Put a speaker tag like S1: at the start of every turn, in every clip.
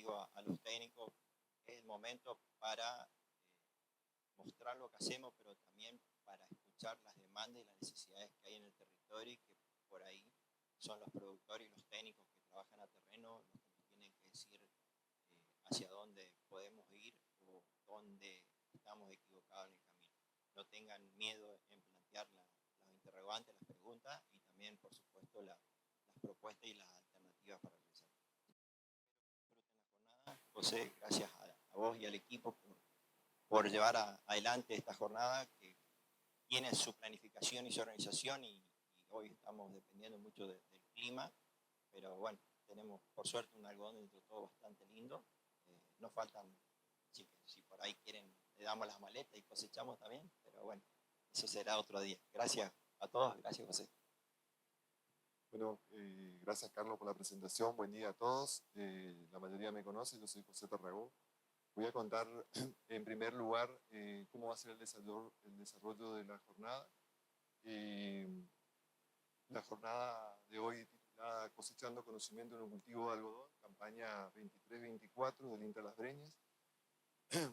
S1: digo a los técnicos, es el momento para mostrar lo que hacemos, pero también para escuchar las demandas y las necesidades que hay en el territorio y que por ahí son los productores y los técnicos que trabajan a terreno los que nos tienen que decir hacia dónde podemos ir o dónde estamos equivocados en el camino. No tengan miedo en plantear las interrogantes, las preguntas y también, por supuesto, las propuestas y las alternativas para realizar. Disfruten la jornada. José, gracias a vos y al equipo por llevar adelante esta jornada que tiene su planificación y su organización y hoy estamos dependiendo mucho del clima, pero bueno, tenemos por suerte un algodón dentro de todo bastante lindo. Nos faltan, si por ahí quieren, le damos las maletas y cosechamos también, pero bueno, eso será otro día. Gracias a todos, gracias José.
S2: Bueno, gracias Carlos por la presentación, buen día a todos. La mayoría me conoce, yo soy José Tarragó. Voy a contar en primer lugar cómo va a ser el desarrollo de la jornada. La jornada de hoy titulada Cosechando conocimiento en el cultivo de algodón, campaña 23-24 del INTA Las Breñas.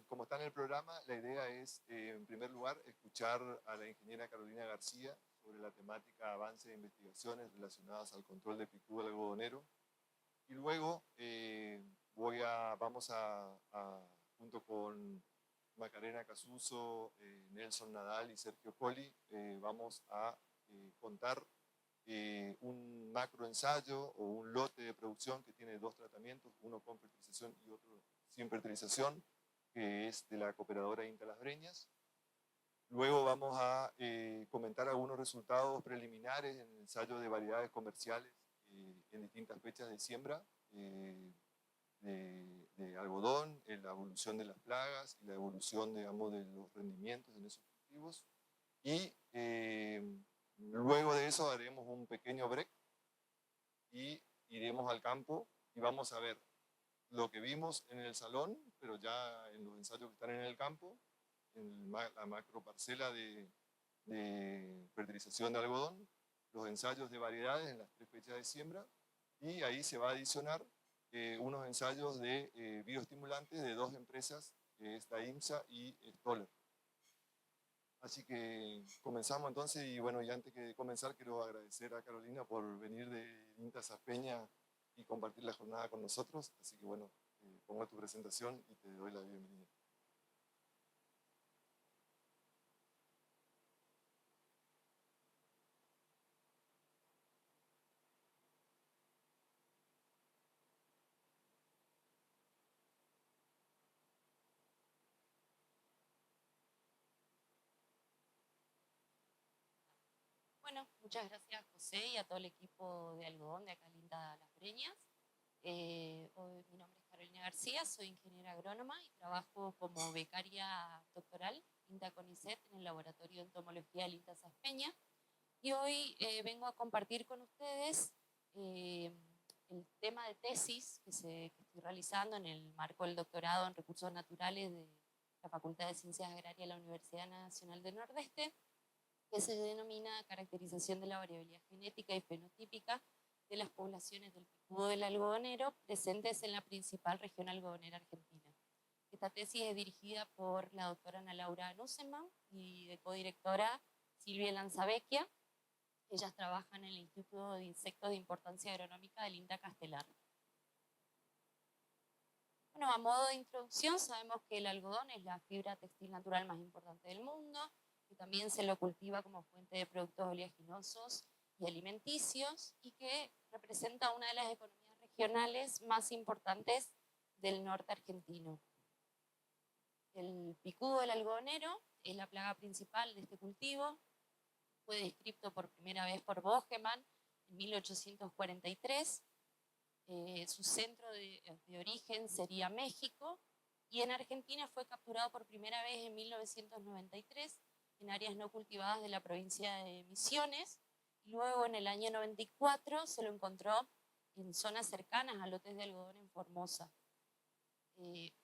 S2: Como está en el programa, la idea es, en primer lugar, escuchar a la ingeniera Carolina García sobre la temática avance de investigaciones relacionadas al control de picudo algodonero. Y luego vamos a, junto con Macarena Casuso, Nelson Nadal y Sergio Colli, vamos a contar un macroensayo o un lote de producción que tiene dos tratamientos, uno con fertilización y otro sin fertilización, que es de la cooperadora INTA Las Breñas. Luego vamos a comentar algunos resultados preliminares en el ensayo de variedades comerciales en distintas fechas de siembra de algodón, en la evolución de las plagas y la evolución, digamos, de los rendimientos en esos cultivos. Y luego de eso haremos un pequeño break y iremos al campo y vamos a ver lo que vimos en el salón, pero ya en los ensayos que están en el campo, en la macroparcela de fertilización de algodón, los ensayos de variedades en las 3 fechas de siembra, y ahí se va a adicionar unos ensayos de bioestimulantes de 2 empresas, que es la IMSA y Stoller. Así que comenzamos entonces, y bueno, y antes de comenzar quiero agradecer a Carolina por venir de INTA Saspeña y compartir la jornada con nosotros, así que bueno, pongo tu presentación y te doy la bienvenida.
S3: Bueno, muchas gracias José y a todo el equipo de algodón de acá en INTA Las Breñas. Mi nombre es Carolina García, soy ingeniera agrónoma y trabajo como becaria doctoral INTA CONICET en el Laboratorio de Entomología del INTA Saspeña. Y hoy vengo a compartir con ustedes el tema de tesis que estoy realizando en el marco del doctorado en Recursos Naturales de la Facultad de Ciencias Agrarias de la Universidad Nacional del Nordeste, que se denomina caracterización de la variabilidad genética y fenotípica de las poblaciones del picudo del algodonero presentes en la principal región algodonera argentina. Esta tesis es dirigida por la doctora Ana Laura Nusselman y de codirectora Silvia Lanzavecchia. Ellas trabajan en el Instituto de Insectos de Importancia Agronómica del INTA Castelar. Bueno, a modo de introducción, sabemos que el algodón es la fibra textil natural más importante del mundo, que también se lo cultiva como fuente de productos oleaginosos y alimenticios, y que representa una de las economías regionales más importantes del norte argentino. El picudo del algodonero es la plaga principal de este cultivo. Fue descrito por primera vez por Bogeman en 1843. Su centro de origen sería México, y en Argentina fue capturado por primera vez en 1993 en áreas no cultivadas de la provincia de Misiones, y luego en el año 94 se lo encontró en zonas cercanas a lotes de algodón en Formosa.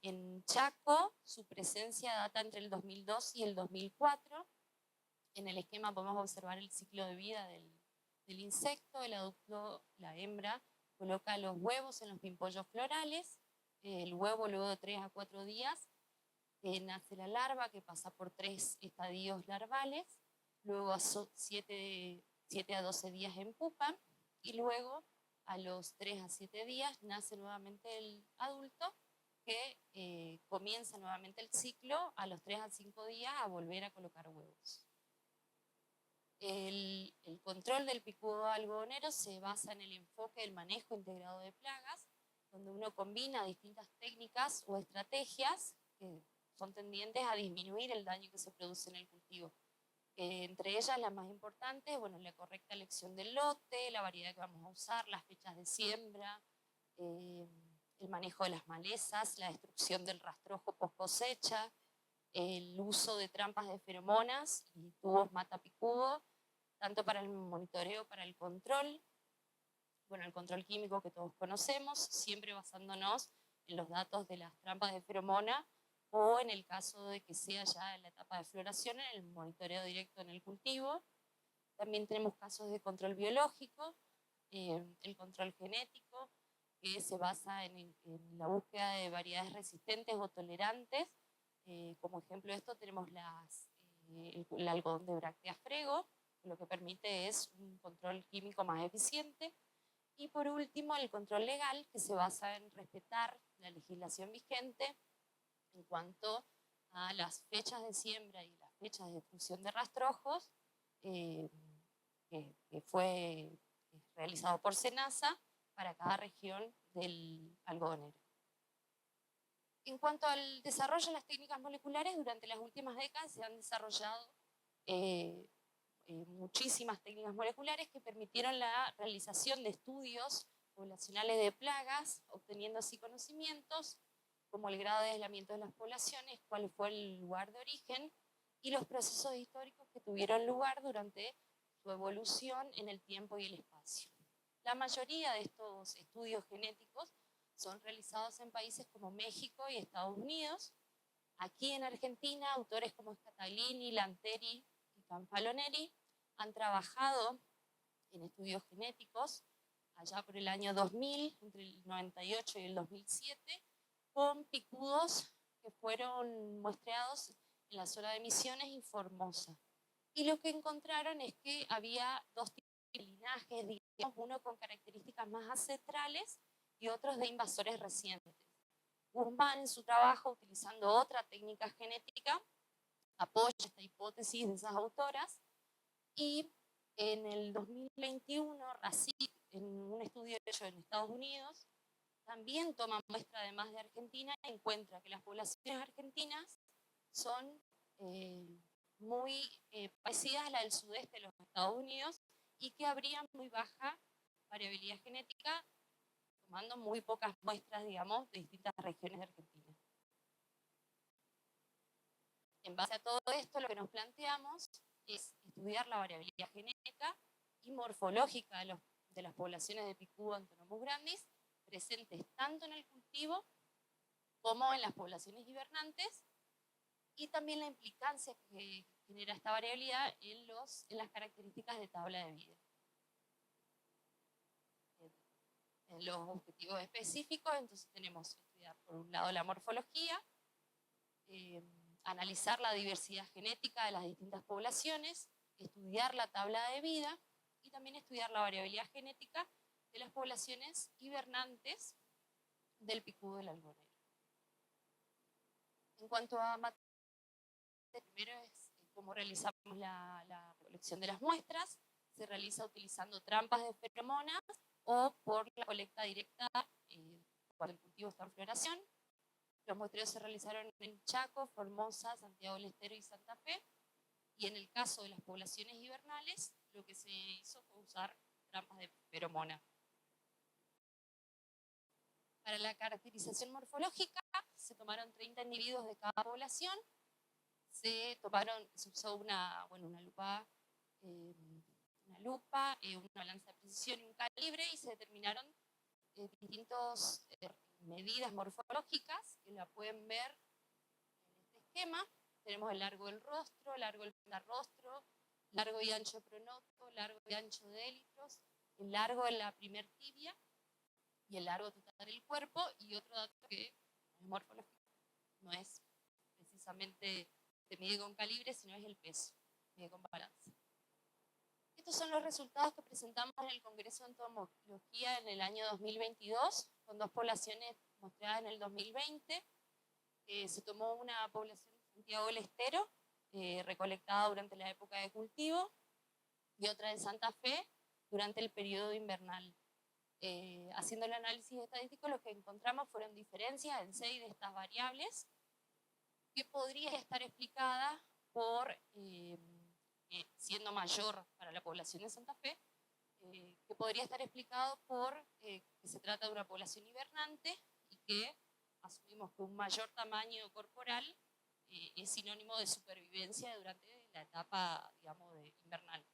S3: En Chaco su presencia data entre el 2002 y el 2004. En el esquema podemos observar el ciclo de vida del insecto. El adulto, la hembra, coloca los huevos en los pimpollos florales, el huevo luego de 3 a 4 días nace la larva que pasa por 3 estadios larvales, luego a 7 a 12 días en pupa y luego a los 3 a 7 días nace nuevamente el adulto que comienza nuevamente el ciclo a los 3 a 5 días a volver a colocar huevos. El control del picudo algodonero se basa en el enfoque del manejo integrado de plagas, donde uno combina distintas técnicas o estrategias que son tendientes a disminuir el daño que se produce en el cultivo. Entre ellas, las más importantes, bueno, la correcta elección del lote, la variedad que vamos a usar, las fechas de siembra, el manejo de las malezas, la destrucción del rastrojo post cosecha, el uso de trampas de feromonas y tubos matapicudo, tanto para el monitoreo, para el control, bueno, el control químico que todos conocemos, siempre basándonos en los datos de las trampas de feromona, o en el caso de que sea ya en la etapa de floración, en el monitoreo directo en el cultivo. También tenemos casos de control biológico, el control genético, que se basa en la búsqueda de variedades resistentes o tolerantes. Como ejemplo de esto tenemos el algodón de bráctea frego, que lo que permite es un control químico más eficiente. Y por último, el control legal, que se basa en respetar la legislación vigente en cuanto a las fechas de siembra y las fechas de destrucción de rastrojos, que fue realizado por SENASA para cada región del algodonero. En cuanto al desarrollo de las técnicas moleculares, durante las últimas décadas se han desarrollado muchísimas técnicas moleculares que permitieron la realización de estudios poblacionales de plagas, obteniendo así conocimientos como el grado de aislamiento de las poblaciones, cuál fue el lugar de origen y los procesos históricos que tuvieron lugar durante su evolución en el tiempo y el espacio. La mayoría de estos estudios genéticos son realizados en países como México y Estados Unidos. Aquí en Argentina, autores como Scataglini, Lanteri y Canfaloneri han trabajado en estudios genéticos allá por el año 2000, entre el 98 y el 2007, con picudos que fueron muestreados en la zona de Misiones y Formosa. Y lo que encontraron es que había dos tipos de linajes, digamos, uno con características más ancestrales y otros de invasores recientes. Guzmán, en su trabajo, utilizando otra técnica genética, apoya esta hipótesis de esas autoras, y en el 2021, Racik, en un estudio hecho en Estados Unidos, también toma muestra además de Argentina y encuentra que las poblaciones argentinas son muy parecidas a la del sudeste de los Estados Unidos y que habría muy baja variabilidad genética, tomando muy pocas muestras, digamos, de distintas regiones de Argentina. En base a todo esto, lo que nos planteamos es estudiar la variabilidad genética y morfológica de las poblaciones de picudo Antonomus grandis, presentes tanto en el cultivo como en las poblaciones hibernantes, y también la implicancia que genera esta variabilidad en las características de tabla de vida. En los objetivos específicos, entonces tenemos que estudiar por un lado la morfología, analizar la diversidad genética de las distintas poblaciones, estudiar la tabla de vida y también estudiar la variabilidad genética de las poblaciones hibernantes del picudo del algodonero. En cuanto a primero es cómo realizamos la colección de las muestras. Se realiza utilizando trampas de feromonas o por la colecta directa cuando el cultivo está en floración. Los muestreos se realizaron en Chaco, Formosa, Santiago del Estero y Santa Fe. Y en el caso de las poblaciones hibernales, lo que se hizo fue usar trampas de feromona. Para la caracterización morfológica, se tomaron 30 individuos de cada población. Se usó una lupa, una balanza de precisión y un calibre, y se determinaron distintas medidas morfológicas que la pueden ver en este esquema. Tenemos el largo del rostro, largo del rostro, largo y ancho de pronoto, largo y ancho de élitros, el largo de la primer tibia y el largo total tratar el cuerpo, y otro dato que es morfológico, no es precisamente, se mide con calibre, sino es el peso, se mide con balanza. Estos son los resultados que presentamos en el Congreso de Entomología en el año 2022, con 2 poblaciones mostradas en el 2020. Se tomó una población de Santiago del Estero, recolectada durante la época de cultivo, y otra de Santa Fe durante el periodo invernal. Haciendo el análisis estadístico, lo que encontramos fueron diferencias en 6 de estas variables, que podría estar explicada por, siendo mayor para la población de Santa Fe, que podría estar explicado por que se trata de una población hibernante y que asumimos que un mayor tamaño corporal es sinónimo de supervivencia durante la etapa, digamos, invernal.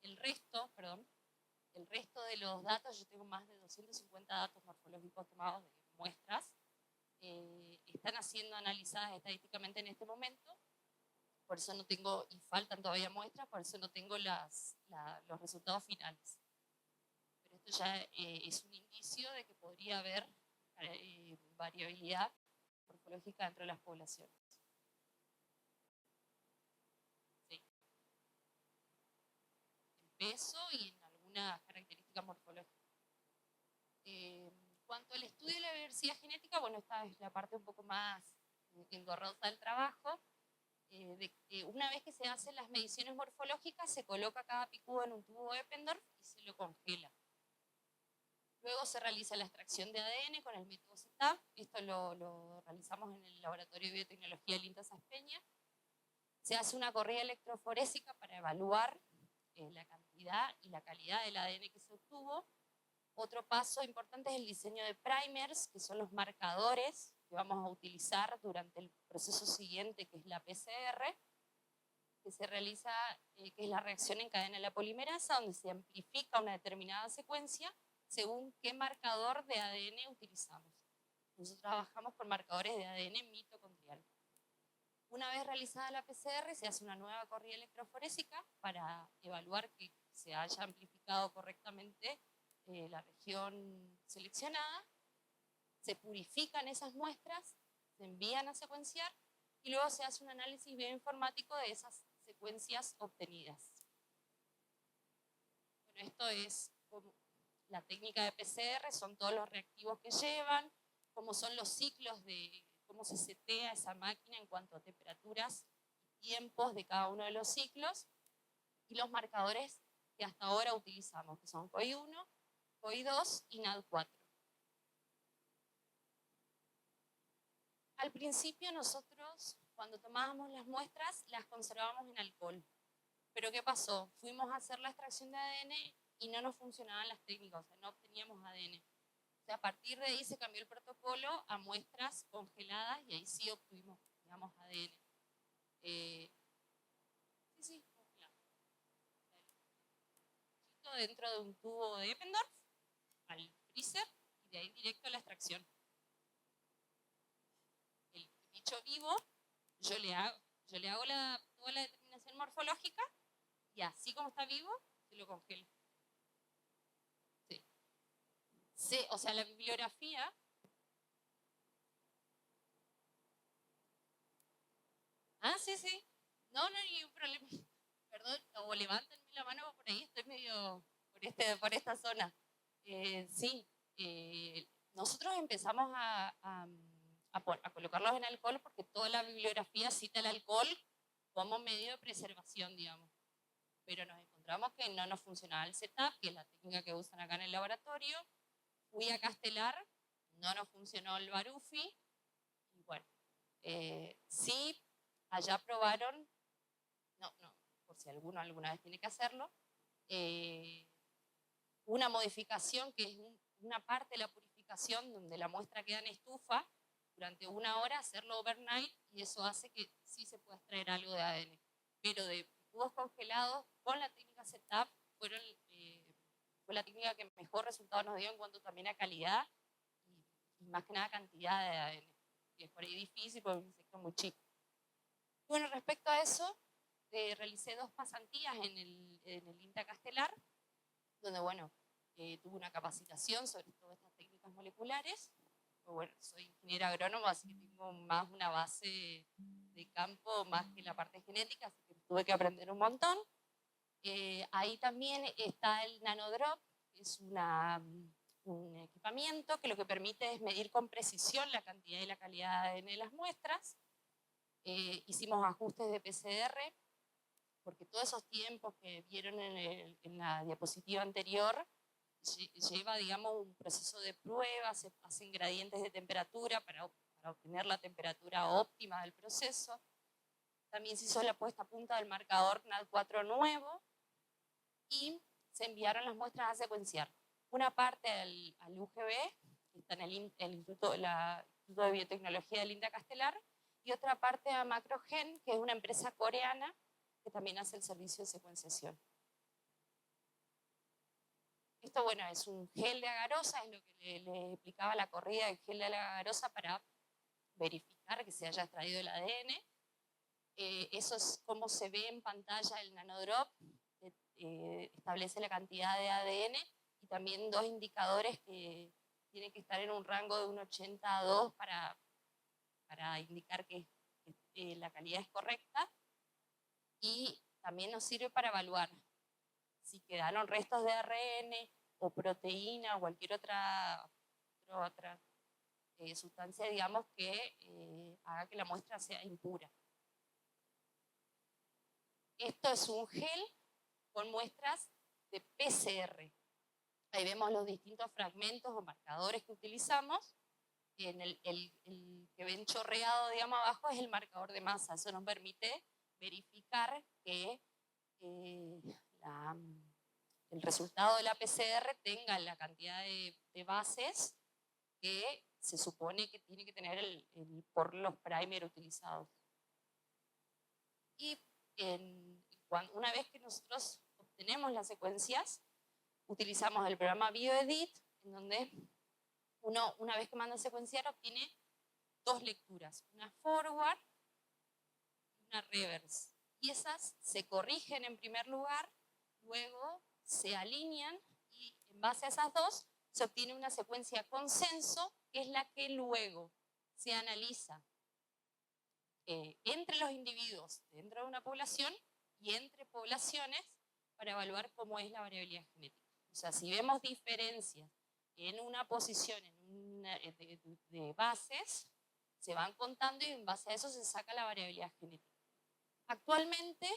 S3: El resto de los datos, yo tengo más de 250 datos morfológicos tomados de muestras, están siendo analizadas estadísticamente en este momento, por eso no tengo, y faltan todavía muestras, por eso no tengo los resultados finales. Pero esto ya es un indicio de que podría haber variabilidad morfológica dentro de las poblaciones. Sí. En peso y en algunas características morfológicas. En cuanto al estudio de la diversidad genética, bueno, esta es la parte un poco más engorrosa del trabajo. Una vez que se hacen las mediciones morfológicas, se coloca cada picudo en un tubo de Eppendorf y se lo congela. Luego se realiza la extracción de ADN con el método CTAP. Esto lo realizamos en el Laboratorio de Biotecnología del INTA Saspeña. Se hace una corrida electroforésica para evaluar la cantidad y la calidad del ADN que se obtuvo. Otro paso importante es el diseño de primers, que son los marcadores que vamos a utilizar durante el proceso siguiente, que es la PCR, que se realiza, que es la reacción en cadena de la polimerasa, donde se amplifica una determinada secuencia según qué marcador de ADN utilizamos. Nosotros trabajamos con marcadores de ADN mitocondrial. Una vez realizada la PCR, se hace una nueva corrida electroforésica para evaluar que se haya amplificado correctamente la región seleccionada. Se purifican esas muestras, se envían a secuenciar y luego se hace un análisis bioinformático de esas secuencias obtenidas. Bueno, esto es como la técnica de PCR, son todos los reactivos que llevan, cómo son los ciclos de cómo se setea esa máquina en cuanto a temperaturas y tiempos de cada uno de los ciclos, y los marcadores que hasta ahora utilizamos, que son COI1, COI2 y NAD4. Al principio nosotros, cuando tomábamos las muestras, las conservábamos en alcohol. Pero ¿qué pasó? Fuimos a hacer la extracción de ADN y no nos funcionaban las técnicas, o sea, no obteníamos ADN. O sea, a partir de ahí se cambió el protocolo a muestras congeladas y ahí sí obtuvimos, digamos, ADN. Sí, congelado. Dentro de un tubo de Eppendorf, al freezer, y de ahí directo a la extracción. El bicho vivo, yo le hago toda la determinación morfológica, y así como está vivo, se lo congelo. Sí, o sea, la bibliografía. Ah, sí, sí. No, no hay ningún problema. Perdón, o levántenme la mano por ahí, estoy medio por esta zona. Sí, nosotros empezamos a colocarlos en alcohol porque toda la bibliografía cita el alcohol como medio de preservación, digamos. Pero nos encontramos que no nos funcionaba el setup, que es la técnica que usan acá en el laboratorio. Fui a castelar, no nos funcionó el Barufi, y bueno, sí, allá probaron, no, por si alguno alguna vez tiene que hacerlo, una modificación que es una parte de la purificación donde la muestra queda en estufa durante 1 hora, hacerlo overnight, y eso hace que sí se pueda extraer algo de ADN. Pero de cubos congelados con la técnica setup fue la técnica que mejor resultado nos dio en cuanto también a calidad y más que nada cantidad de ADN. Y es por ahí difícil porque es un insecto muy chico. Bueno, respecto a eso, realicé 2 pasantías en el INTA Castelar, donde, bueno, tuve una capacitación sobre todas estas técnicas moleculares. Pues bueno, soy ingeniera agrónoma, así que tengo más una base de campo más que la parte genética, así que tuve que aprender un montón. Ahí también está el nanodrop, que es un equipamiento que lo que permite es medir con precisión la cantidad y la calidad de ADN de las muestras. Hicimos ajustes de PCR, porque todos esos tiempos que vieron en la diapositiva anterior lleva, digamos, un proceso de prueba, se hacen gradientes de temperatura para obtener la temperatura óptima del proceso. También se hizo la puesta a punta del marcador NAD4 nuevo y se enviaron las muestras a secuenciar. Una parte al UGB, que está en el Instituto de Biotecnología del INTA Castelar, y otra parte a Macrogen, que es una empresa coreana que también hace el servicio de secuenciación. Esto, bueno, es un gel de agarosa, es lo que les explicaba la corrida del gel de la agarosa para verificar que se haya extraído el ADN. Eso es cómo se ve en pantalla el nanodrop, establece la cantidad de ADN y también dos indicadores que tienen que estar en un rango de 1,80 a 2 para indicar que la calidad es correcta, y también nos sirve para evaluar si quedaron restos de ARN o proteína o cualquier otra sustancia, digamos, que haga que la muestra sea impura. Esto es un gel con muestras de PCR. Ahí vemos los distintos fragmentos o marcadores que utilizamos. El que ven chorreado, digamos, abajo es el marcador de masa. Eso nos permite verificar que el resultado de la PCR tenga la cantidad de bases que se supone que tiene que tener por los primer utilizados. Y una vez que nosotros obtenemos las secuencias, utilizamos el programa BioEdit, en donde una vez que manda a secuenciar, obtiene dos lecturas, una forward y una reverse. Y esas se corrigen en primer lugar, luego se alinean y en base a esas dos se obtiene una secuencia consenso, que es la que luego se analiza entre los individuos dentro de una población y entre poblaciones para evaluar cómo es la variabilidad genética. O sea, si vemos diferencias en una posición de bases, se van contando y en base a eso se saca la variabilidad genética. Actualmente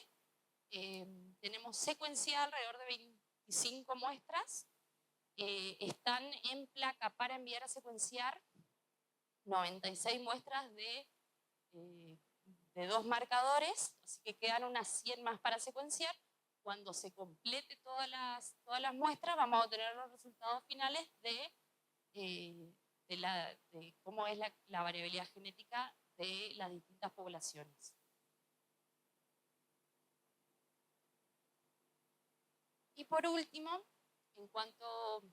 S3: tenemos secuenciadas alrededor de 25 muestras, están en placa para enviar a secuenciar 96 muestras de 2 marcadores, así que quedan unas 100 más para secuenciar. Cuando se complete todas las muestras, vamos a obtener los resultados finales de cómo es la variabilidad genética de las distintas poblaciones. Y por último, en cuanto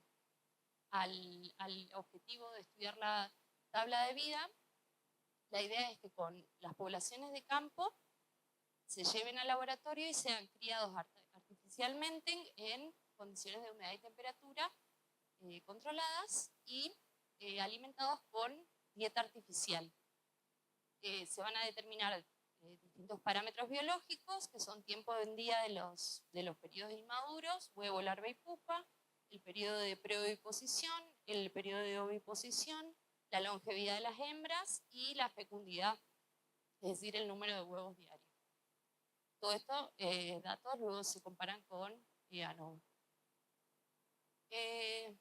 S3: al objetivo de estudiar la tabla de vida, la idea es que con las poblaciones de campo se lleven al laboratorio y sean criados artificialmente en condiciones de humedad y temperatura controladas y alimentados con dieta artificial. Se van a determinar distintos parámetros biológicos, que son tiempo de día de los periodos inmaduros, huevo, larva y pupa, el periodo de preoviposición, el periodo de oviposición, la longevidad de las hembras y la fecundidad, es decir, el número de huevos diarios. Todos estos datos luego se comparan con ANOVA. ¿Qué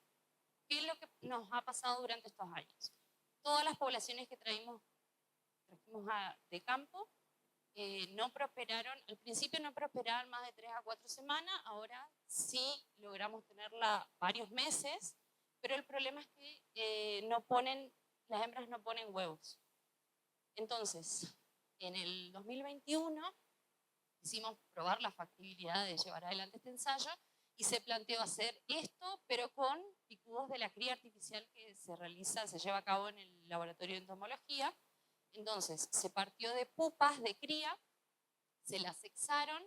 S3: es lo que nos ha pasado durante estos años? Todas las poblaciones que trajimos de campo no prosperaron, al principio no prosperaban más de 3 a 4 semanas, ahora sí logramos tenerla varios meses, pero el problema es que las hembras no ponen huevos. Entonces, en el 2021 quisimos probar la factibilidad de llevar adelante este ensayo y se planteó hacer esto, pero con picudos de la cría artificial que se lleva a cabo en el laboratorio de entomología. Entonces, se partió de pupas de cría, se las sexaron,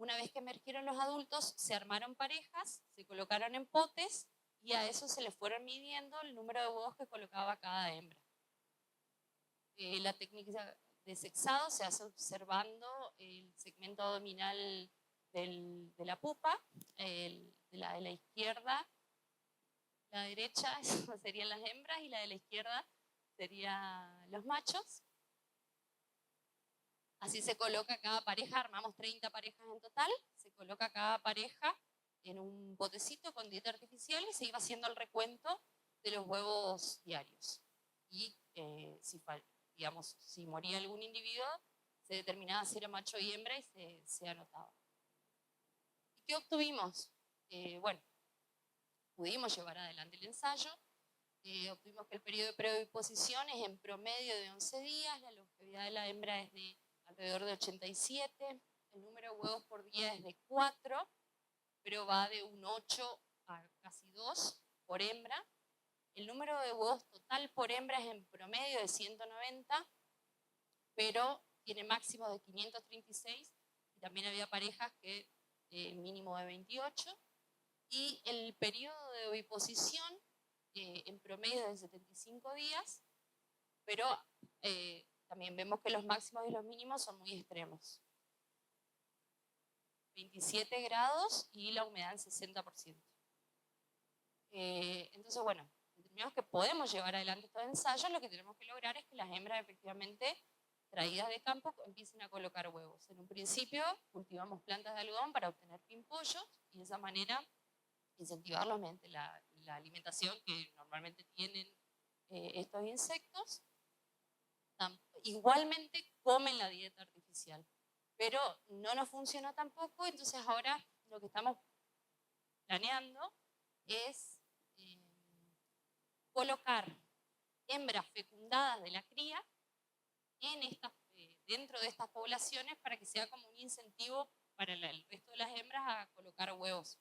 S3: Una vez que emergieron los adultos, se armaron parejas, se colocaron en potes y a eso se le fueron midiendo el número de huevos que colocaba cada hembra. La técnica de sexado se hace observando el segmento abdominal de la pupa, de la izquierda, la derecha serían las hembras y la de la izquierda serían los machos. Así se coloca cada pareja, armamos 30 parejas en total, se coloca cada pareja en un potecito con dieta artificial y se iba haciendo el recuento de los huevos diarios. Y si moría algún individuo, se determinaba si era macho y hembra y se anotaba. ¿Y qué obtuvimos? Bueno, pudimos llevar adelante el ensayo, obtuvimos que el periodo de preoviposición es en promedio de 11 días, la longevidad de la hembra es de alrededor de 87, el número de huevos por día es de 4, pero va de un 8 a casi 2 por hembra. El número de huevos total por hembra es en promedio de 190, pero tiene máximo de 536, y también había parejas que mínimo de 28, y el periodo de oviposición en promedio de 75 días, pero también vemos que los máximos y los mínimos son muy extremos. 27 grados y la humedad en 60%. Entonces, bueno, determinamos que podemos llevar adelante estos ensayos, lo que tenemos que lograr es que las hembras efectivamente traídas de campo empiecen a colocar huevos. En un principio cultivamos plantas de algodón para obtener pimpollos y de esa manera incentivarlos mediante la alimentación que normalmente tienen estos insectos. Igualmente comen la dieta artificial, pero no nos funcionó tampoco, entonces ahora lo que estamos planeando es colocar hembras fecundadas de la cría dentro de estas poblaciones para que sea como un incentivo para el resto de las hembras a colocar huevos,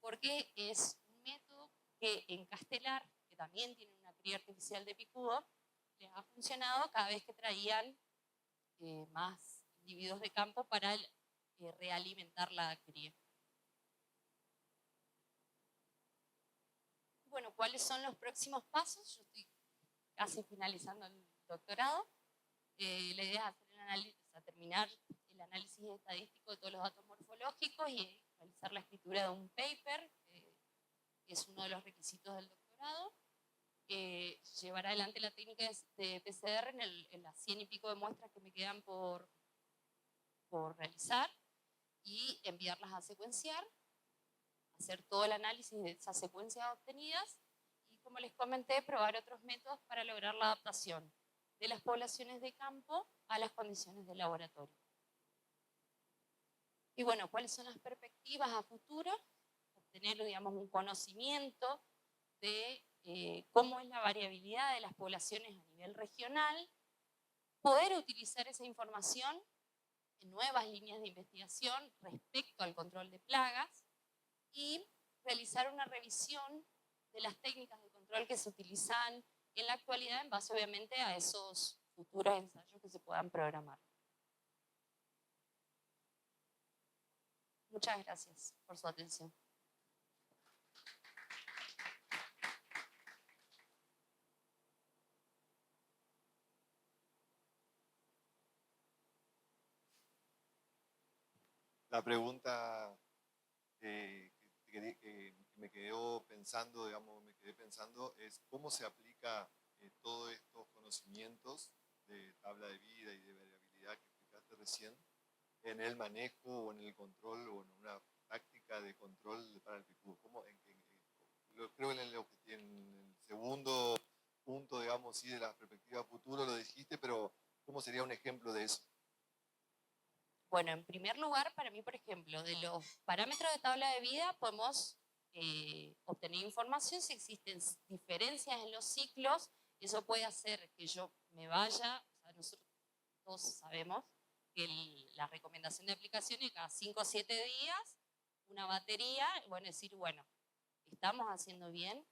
S3: porque es un método que en Castelar, que también tiene una cría artificial de picudo, les ha funcionado cada vez que traían más individuos de campo para realimentar la cría. Bueno, ¿cuáles son los próximos pasos? Yo estoy casi finalizando el doctorado. La idea es hacer terminar el análisis estadístico de todos los datos morfológicos y realizar la escritura de un paper, que es uno de los requisitos del doctorado. Llevar adelante la técnica de PCR en las 100 y pico de muestras que me quedan por realizar y enviarlas a secuenciar, hacer todo el análisis de esas secuencias obtenidas y, como les comenté, probar otros métodos para lograr la adaptación de las poblaciones de campo a las condiciones de laboratorio. Y bueno, ¿cuáles son las perspectivas a futuro? Obtener, digamos, un conocimiento de cómo es la variabilidad de las poblaciones a nivel regional, poder utilizar esa información en nuevas líneas de investigación respecto al control de plagas y realizar una revisión de las técnicas de control que se utilizan en la actualidad en base obviamente a esos futuros ensayos que se puedan programar. Muchas gracias por su atención.
S2: La pregunta que me quedó pensando, digamos, es cómo se aplica todos estos conocimientos de tabla de vida y de variabilidad que explicaste recién en el manejo o en el control o en una práctica de control para el picudo. Creo que en el segundo punto, digamos, sí, de la perspectiva futuro lo dijiste, pero ¿cómo sería un ejemplo de eso?
S3: Bueno, en primer lugar, para mí, por ejemplo, de los parámetros de tabla de vida podemos obtener información si existen diferencias en los ciclos. Eso puede hacer que yo me vaya, o sea, nosotros todos sabemos que la recomendación de aplicación es cada 5 o 7 días, una batería, bueno, decir, bueno, estamos haciendo bien,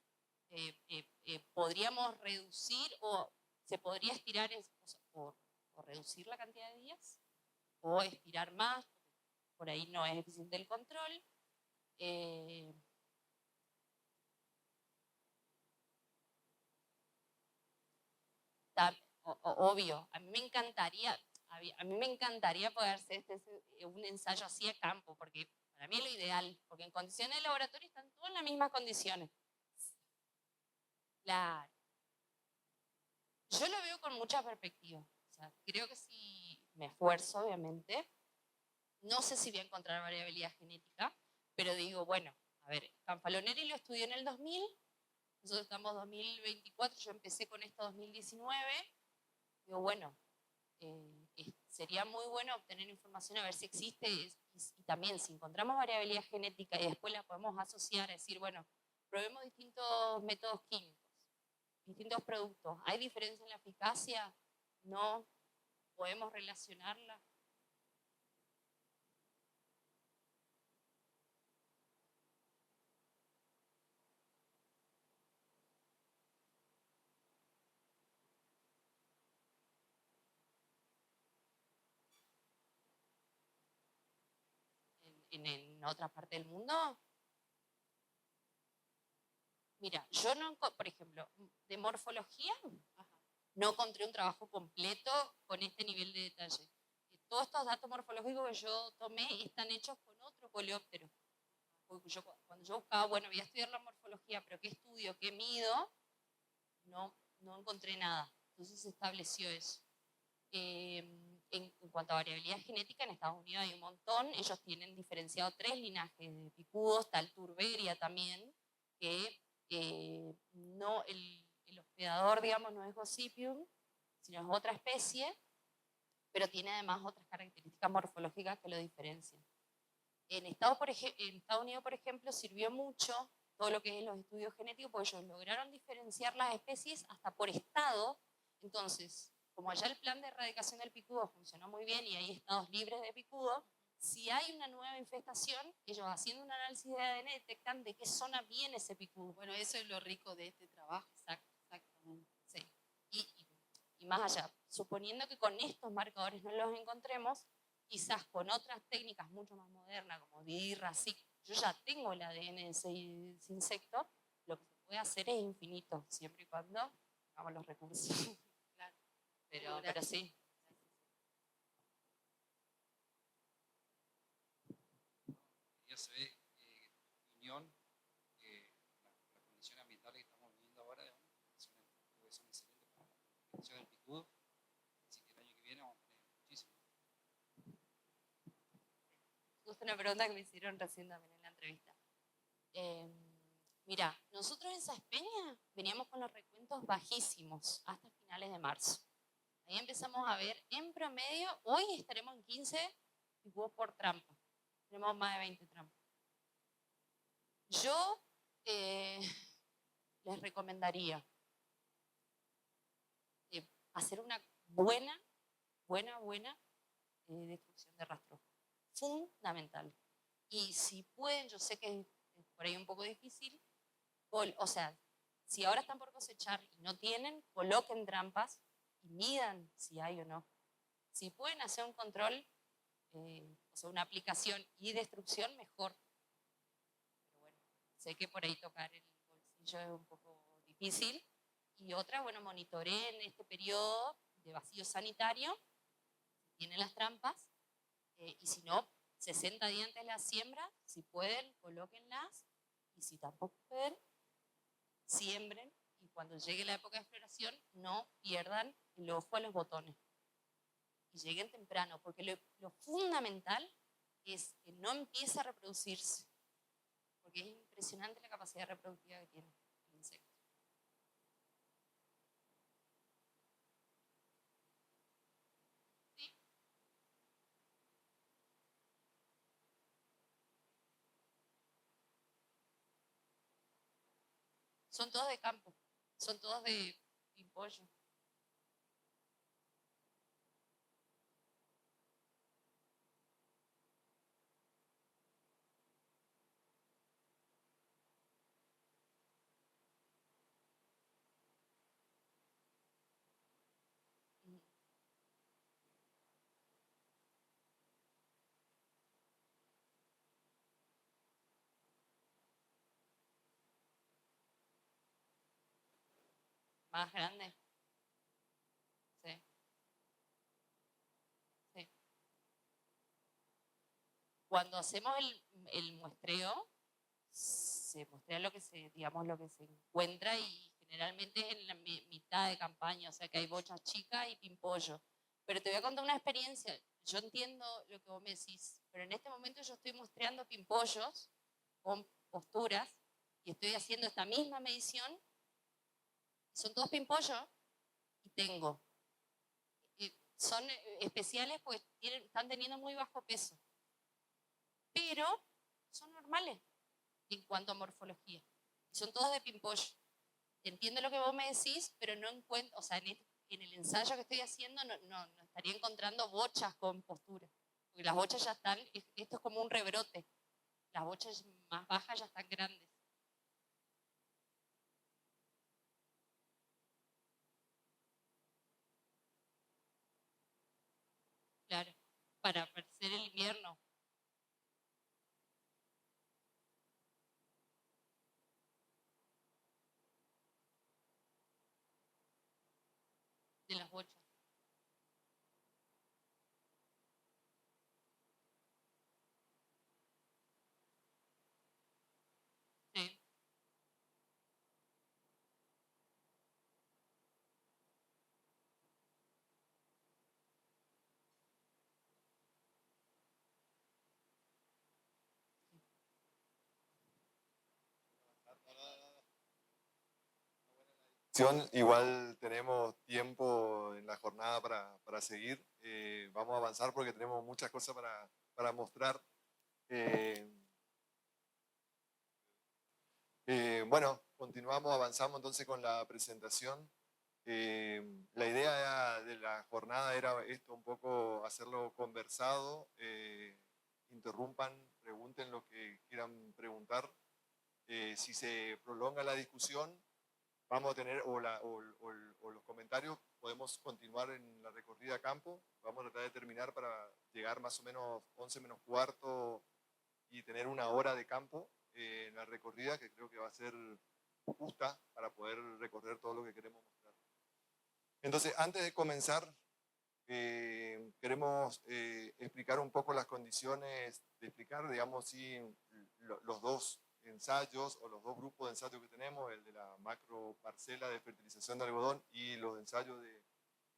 S3: podríamos reducir o se podría estirar o reducir la cantidad de días, o estirar más, por ahí no es eficiente el control. Obvio, a mí me encantaría poder hacer un ensayo así a campo, porque para mí es lo ideal, porque en condiciones de laboratorio están todas en las mismas condiciones. Claro. Yo lo veo con mucha perspectiva. O sea, creo que si me esfuerzo, obviamente, no sé si voy a encontrar variabilidad genética, pero digo, bueno, a ver, Canfaloneri lo estudió en el 2000, nosotros estamos en 2024, yo empecé con esto en 2019, digo, bueno, sería muy bueno obtener información a ver si existe y también si encontramos variabilidad genética y después la podemos asociar, a decir, bueno, probemos distintos métodos químicos, distintos productos. ¿Hay diferencia en la eficacia? No. ¿Podemos relacionarla? En otra parte del mundo? Mira, yo no, por ejemplo, de morfología, no encontré un trabajo completo con este nivel de detalle. Todos estos datos morfológicos que yo tomé están hechos con otro coleóptero. Cuando yo buscaba, bueno, voy a estudiar la morfología, pero ¿qué estudio, qué mido? No encontré nada. Entonces se estableció eso. En cuanto a variabilidad genética, en Estados Unidos hay un montón. Ellos tienen diferenciado 3 linajes de picudos, tal Turberia también, que no, el hospedador, digamos, no es Gossypium, sino es otra especie, pero tiene además otras características morfológicas que lo diferencian. En Estados Unidos, por ejemplo, sirvió mucho todo lo que es los estudios genéticos, porque ellos lograron diferenciar las especies hasta por estado. Entonces, como allá el plan de erradicación del picudo funcionó muy bien y hay estados libres de picudo, si hay una nueva infestación, ellos haciendo un análisis de ADN detectan de qué zona viene ese picudo.
S4: Bueno, eso es lo rico de este trabajo.
S3: Exactamente. Sí. Y más allá, suponiendo que con estos marcadores no los encontremos, quizás con otras técnicas mucho más modernas, como DIR, SIC, yo ya tengo el ADN de ese insecto, lo que se puede hacer es infinito, siempre y cuando tengamos los recursos.
S4: Claro.
S3: Pero sí.
S5: Ya se ve unión, las condiciones ambientales que estamos viviendo ahora, digamos, son excelentes para la protección del picudo, así que el año que viene vamos a tener muchísimo.
S3: Justo una pregunta que me hicieron recién también en la entrevista. Mira, nosotros en Saspeña veníamos con los recuentos bajísimos hasta finales de marzo. Ahí empezamos a ver en promedio, hoy estaremos en 15 picudos por trampa. Tenemos más de 20 trampas. Yo les recomendaría hacer una buena destrucción de rastro. Fundamental. Y si pueden, yo sé que es por ahí un poco difícil, o sea, si ahora están por cosechar y no tienen, coloquen trampas y midan si hay o no. Si pueden hacer un control, o sea, una aplicación y destrucción, mejor. Pero bueno, sé que por ahí tocar el bolsillo es un poco difícil. Y otra, bueno, monitoreen este periodo de vacío sanitario, si tienen las trampas, y si no, 60 días antes de la siembra, si pueden, colóquenlas, y si tampoco pueden, siembren, y cuando llegue la época de floración, no pierdan el ojo a los botones. Y lleguen temprano, porque lo fundamental es que no empiece a reproducirse, porque es impresionante la capacidad reproductiva que tiene el insecto. ¿Sí? Son todos de campo, son todos de pimpollo. ¿Más grande? Sí. Sí. Cuando hacemos el muestreo, se muestra lo que se, digamos, lo que se encuentra y generalmente es en la mitad de campaña, o sea que hay bochas chicas y pimpollo. Pero te voy a contar una experiencia. Yo entiendo lo que vos me decís, pero en este momento yo estoy muestreando pimpollos con posturas y estoy haciendo esta misma medición. Son todos pimpollos y tengo. Son especiales porque están teniendo muy bajo peso, pero son normales en cuanto a morfología. Son todos de pimpollo. Entiendo lo que vos me decís, pero no encuentro, o sea, en el ensayo que estoy haciendo no estaría encontrando bochas con postura. Porque las bochas ya están, esto es como un rebrote. Las bochas más bajas ya están grandes. Claro, para aparecer el invierno. De las bochas. Sí.
S2: Igual tenemos tiempo en la jornada para seguir. Vamos a avanzar porque tenemos muchas cosas para mostrar. Bueno, continuamos, avanzamos entonces con la presentación. La idea de la jornada era esto, un poco hacerlo conversado. Interrumpan, pregunten lo que quieran preguntar. Si se prolonga la discusión, vamos a tener, o los comentarios, podemos continuar en la recorrida a campo. Vamos a tratar de terminar para llegar más o menos 11 menos cuarto y tener una hora de campo en la recorrida, que creo que va a ser justa para poder recorrer todo lo que queremos mostrar. Entonces, antes de comenzar, queremos explicar un poco las condiciones de explicar, digamos, si los dos ensayos o los dos grupos de ensayos que tenemos, el de la macro parcela de fertilización de algodón y los ensayos de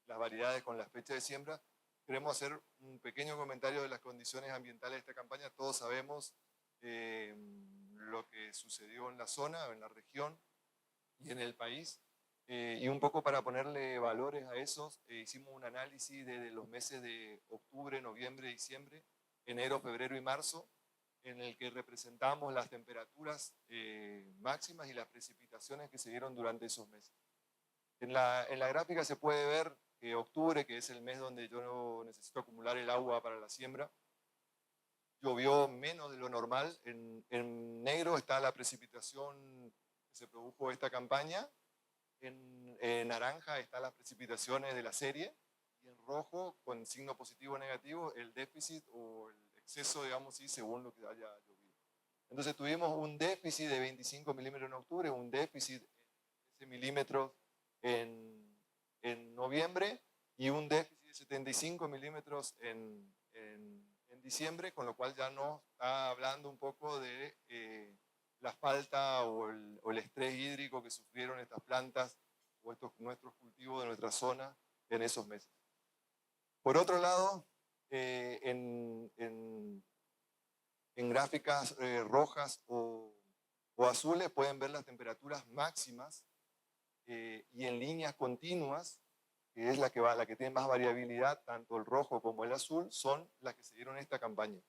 S2: las variedades con la fecha de siembra, queremos hacer un pequeño comentario de las condiciones ambientales de esta campaña. Todos sabemos lo que sucedió en la zona, en la región y en el país. Y un poco para ponerle valores a esos, hicimos un análisis desde los meses de octubre, noviembre, diciembre, enero, febrero y marzo, en el que representamos las temperaturas máximas y las precipitaciones que se dieron durante esos meses. En la gráfica se puede ver que octubre, que es el mes donde yo necesito acumular el agua para la siembra, llovió menos de lo normal. En negro está la precipitación que se produjo esta campaña. En naranja están las precipitaciones de la serie. Y en rojo, con signo positivo o negativo, el déficit o el exceso, digamos, sí, según lo que haya llovido. Entonces tuvimos un déficit de 25 milímetros en octubre, un déficit de 13 milímetros en noviembre y un déficit de 75 milímetros en diciembre, con lo cual ya nos está hablando un poco de la falta o el estrés hídrico que sufrieron estas plantas o nuestros cultivos de nuestra zona en esos meses. Por otro lado, en gráficas rojas o azules pueden ver las temperaturas máximas y en líneas continuas, que es la que tiene más variabilidad, tanto el rojo como el azul, son las que se dieron en esta campaña.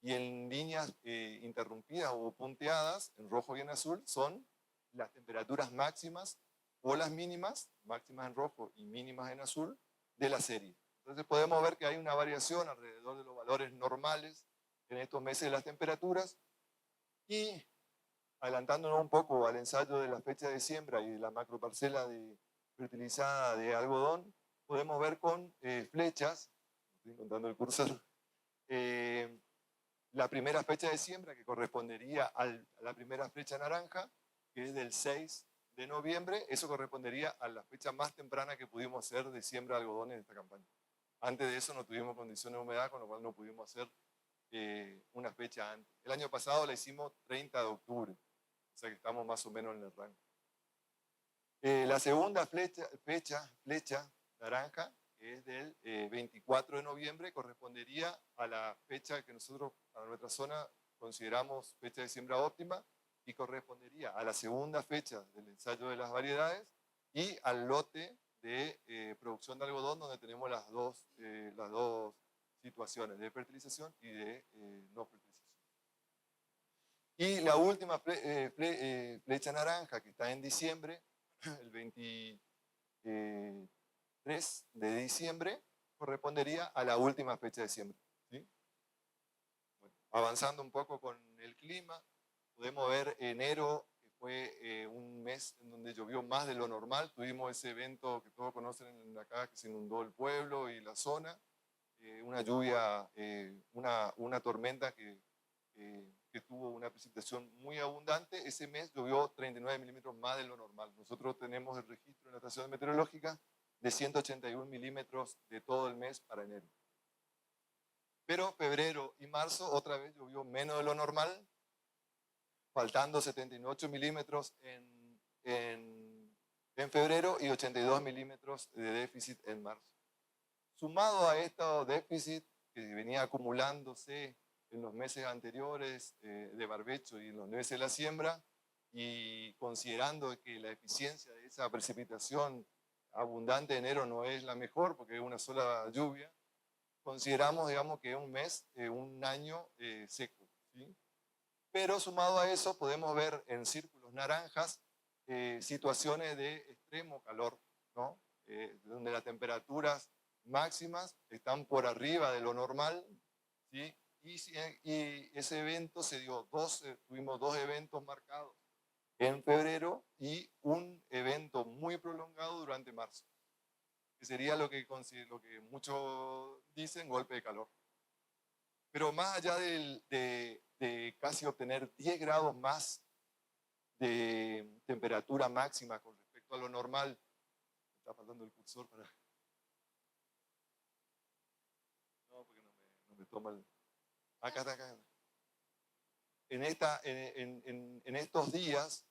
S2: Y en líneas interrumpidas o punteadas, en rojo y en azul, son las temperaturas máximas o las mínimas, máximas en rojo y mínimas en azul, de la serie. Entonces podemos ver que hay una variación alrededor de los valores normales en estos meses de las temperaturas. Y adelantándonos un poco al ensayo de la fecha de siembra y de la macroparcela fertilizada de algodón, podemos ver con flechas, estoy encontrando el cursor, la primera fecha de siembra que correspondería a la primera flecha naranja, que es del 6 de noviembre, eso correspondería a la fecha más temprana que pudimos hacer de siembra de algodón en esta campaña. Antes de eso no tuvimos condiciones de humedad, con lo cual no pudimos hacer una fecha antes. El año pasado la hicimos 30 de octubre, o sea que estamos más o menos en el rango. La segunda flecha naranja, que es del 24 de noviembre, correspondería a la fecha que nosotros, a nuestra zona, consideramos fecha de siembra óptima y correspondería a la segunda fecha del ensayo de las variedades y al lote de producción de algodón, donde tenemos las dos situaciones de fertilización y de no fertilización. Y la última flecha naranja, que está en diciembre, el 23 de diciembre, correspondería a la última fecha de siembra. ¿Sí? Bueno, avanzando un poco con el clima, podemos ver enero, que fue un mes en donde llovió más de lo normal. Tuvimos ese evento que todos conocen acá, que se inundó el pueblo y la zona. Una lluvia, una tormenta que tuvo una precipitación muy abundante. Ese mes llovió 39 milímetros más de lo normal. Nosotros tenemos el registro en la estación meteorológica de 181 milímetros de todo el mes para enero. Pero febrero y marzo otra vez llovió menos de lo normal, faltando 78 milímetros en febrero y 82 milímetros de déficit en marzo. Sumado a estos déficits que venía acumulándose en los meses anteriores de barbecho y en los meses de la siembra, y considerando que la eficiencia de esa precipitación abundante de enero no es la mejor porque es una sola lluvia, consideramos, digamos, que es un mes, un año seco, ¿sí? Pero sumado a eso podemos ver en círculos naranjas situaciones de extremo calor, ¿no? Donde las temperaturas máximas están por arriba de lo normal, ¿sí? Y ese evento se dio, tuvimos dos eventos marcados en febrero y un evento muy prolongado durante marzo, que sería lo que muchos dicen golpe de calor. Pero más allá de casi obtener 10 grados más de temperatura máxima con respecto a lo normal, me está faltando el cursor para... No, porque no me toma el... Acá está. En estos días,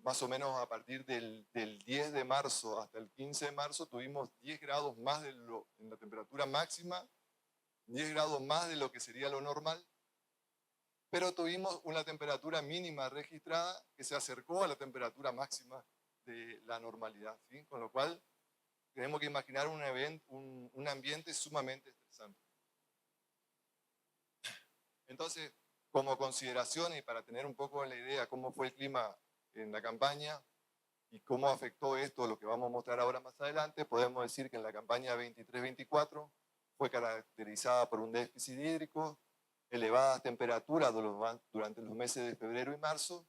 S2: más o menos a partir del 10 de marzo hasta el 15 de marzo, tuvimos 10 grados más en la temperatura máxima, 10 grados más de lo que sería lo normal, pero tuvimos una temperatura mínima registrada que se acercó a la temperatura máxima de la normalidad, ¿sí? Con lo cual tenemos que imaginar un ambiente sumamente estresante. Entonces, como consideración y para tener un poco la idea cómo fue el clima en la campaña y cómo afectó esto, lo que vamos a mostrar ahora más adelante, podemos decir que en la campaña 23-24 fue caracterizada por un déficit hídrico, elevadas temperaturas durante los meses de febrero y marzo,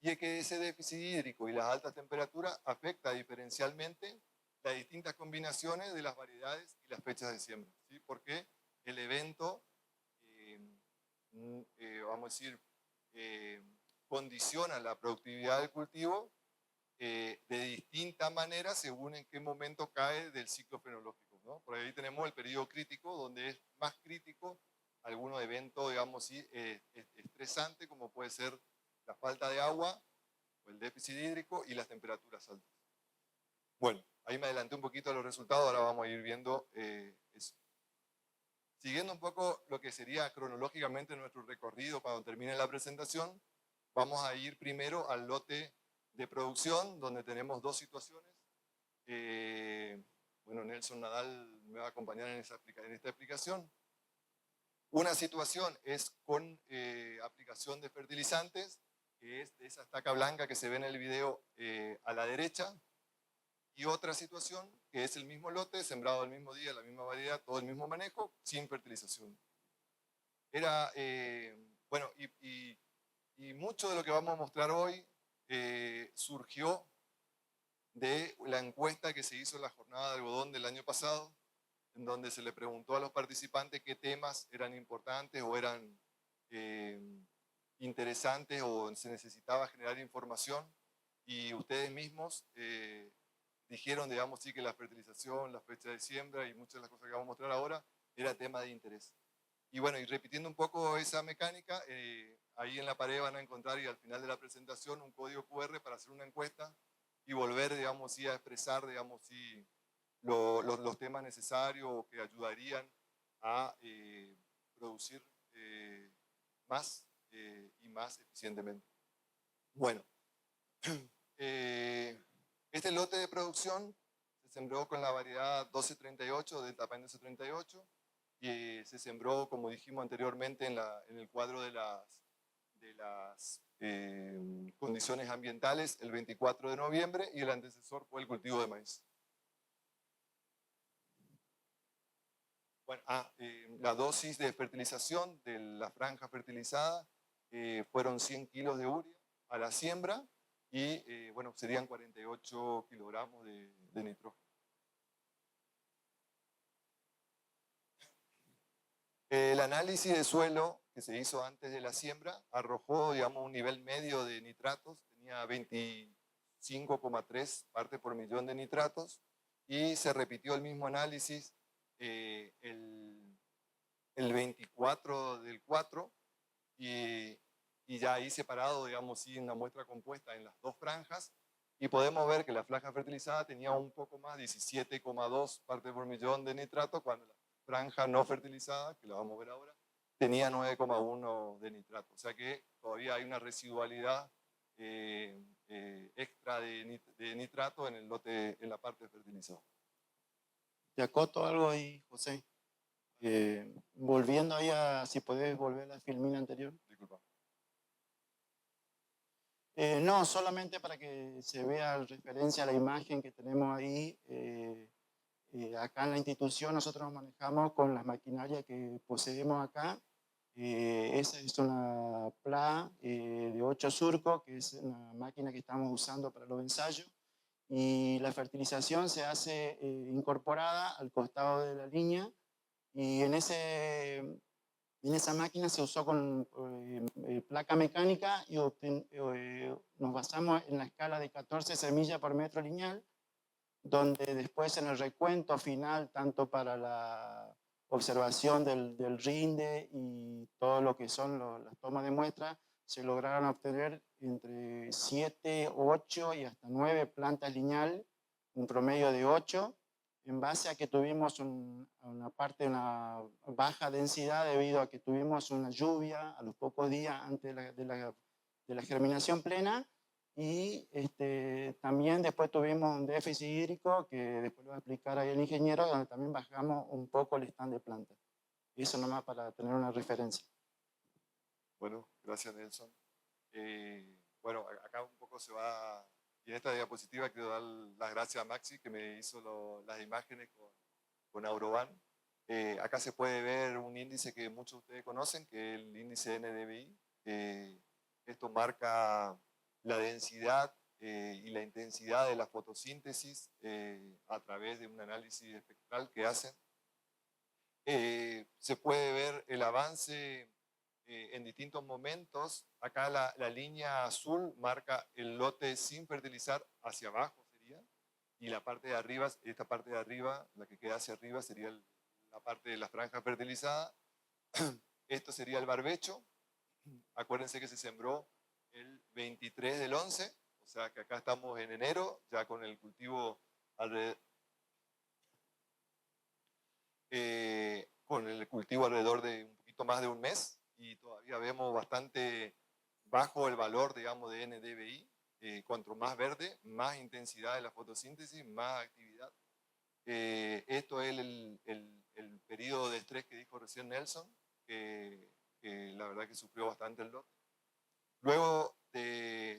S2: y es que ese déficit hídrico y las altas temperaturas afecta diferencialmente las distintas combinaciones de las variedades y las fechas de siembra, ¿sí? Porque el evento, vamos a decir, condiciona la productividad del cultivo de distinta manera según en qué momento cae del ciclo fenológico, ¿no? Por ahí tenemos el periodo crítico, donde es más crítico algunos eventos, digamos, estresantes, como puede ser la falta de agua, o el déficit hídrico y las temperaturas altas. Bueno, ahí me adelanté un poquito a los resultados, ahora vamos a ir viendo eso. Siguiendo un poco lo que sería cronológicamente nuestro recorrido cuando termine la presentación, vamos a ir primero al lote de producción, donde tenemos dos situaciones. Bueno, Nelson Nadal me va a acompañar en esta explicación. Una situación es con aplicación de fertilizantes, que es de esa estaca blanca que se ve en el video a la derecha, y otra situación que es el mismo lote, sembrado el mismo día, la misma variedad, todo el mismo manejo, sin fertilización. Bueno, y mucho de lo que vamos a mostrar hoy surgió de la encuesta que se hizo en la jornada de algodón del año pasado, en donde se le preguntó a los participantes qué temas eran importantes o eran interesantes o se necesitaba generar información y ustedes mismos dijeron, digamos, sí, que la fertilización, la fecha de siembra y muchas de las cosas que vamos a mostrar ahora era tema de interés. Y bueno, y repitiendo un poco esa mecánica, ahí en la pared van a encontrar y al final de la presentación un código QR para hacer una encuesta y volver, digamos, sí, a expresar, digamos, sí, los temas necesarios o que ayudarían a producir más y más eficientemente. Bueno, este lote de producción se sembró con la variedad 1238 del tamaño 1238 y se sembró, como dijimos anteriormente, en el cuadro de las condiciones ambientales el 24 de noviembre y el antecesor fue el cultivo de maíz. Bueno, la dosis de fertilización de la franja fertilizada fueron 100 kilos de urea a la siembra y bueno, serían 48 kilogramos de nitrógeno. El análisis de suelo que se hizo antes de la siembra arrojó, digamos, un nivel medio de nitratos, tenía 25,3 partes por millón de nitratos y se repitió el mismo análisis el 24 del 4 y ya ahí separado, digamos, sí, una muestra compuesta en las dos franjas y podemos ver que la franja fertilizada tenía un poco más, 17,2 partes por millón de nitrato, cuando la franja no fertilizada, que la vamos a ver ahora, tenía 9,1 de nitrato. O sea que todavía hay una residualidad extra de nitrato en el lote, en la parte fertilizada.
S6: Te acoto algo ahí, José. Volviendo ahí a, si podés volver a la filmina anterior.
S2: Disculpa.
S6: No, solamente para que se vea referencia a la imagen que tenemos ahí. Acá en la institución nosotros nos manejamos con las maquinarias que poseemos acá. Esa es una PLA de 8 surcos, que es una máquina que estamos usando para los ensayos. Y la fertilización se hace incorporada al costado de la línea y en esa máquina se usó con placa mecánica y nos basamos en la escala de 14 semillas por metro lineal, donde después en el recuento final, tanto para la observación del rinde y todo lo que son las tomas de muestra, se lograron obtener entre 7, 8 y hasta 9 plantas lineal, un promedio de 8, en base a que tuvimos una baja densidad debido a que tuvimos una lluvia a los pocos días antes de la germinación plena y también después tuvimos un déficit hídrico que después lo va a explicar ahí el ingeniero, donde también bajamos un poco el stand de plantas. Eso nomás para tener una referencia.
S2: Bueno, gracias Nelson. Bueno, acá un poco se va, y en esta diapositiva quiero dar las gracias a Maxi que me hizo las imágenes con Auroban. Acá se puede ver un índice que muchos de ustedes conocen, que es el índice NDVI. Esto marca la densidad y la intensidad de la fotosíntesis a través de un análisis espectral que hacen. Se puede ver el avance en distintos momentos. Acá la línea azul marca el lote sin fertilizar hacia abajo sería, y la parte de arriba, esta parte de arriba, la que queda hacia arriba sería la parte de la franja fertilizada. Esto sería el barbecho. Acuérdense que se sembró el 23 del 11, o sea que acá estamos en enero, ya con el cultivo alrededor de un poquito más de un mes y todavía vemos bastante bajo el valor, digamos, de NDVI. Cuanto más verde, más intensidad de la fotosíntesis, más actividad. Esto es el periodo de estrés que dijo recién Nelson, que la verdad que sufrió bastante el lote. Luego,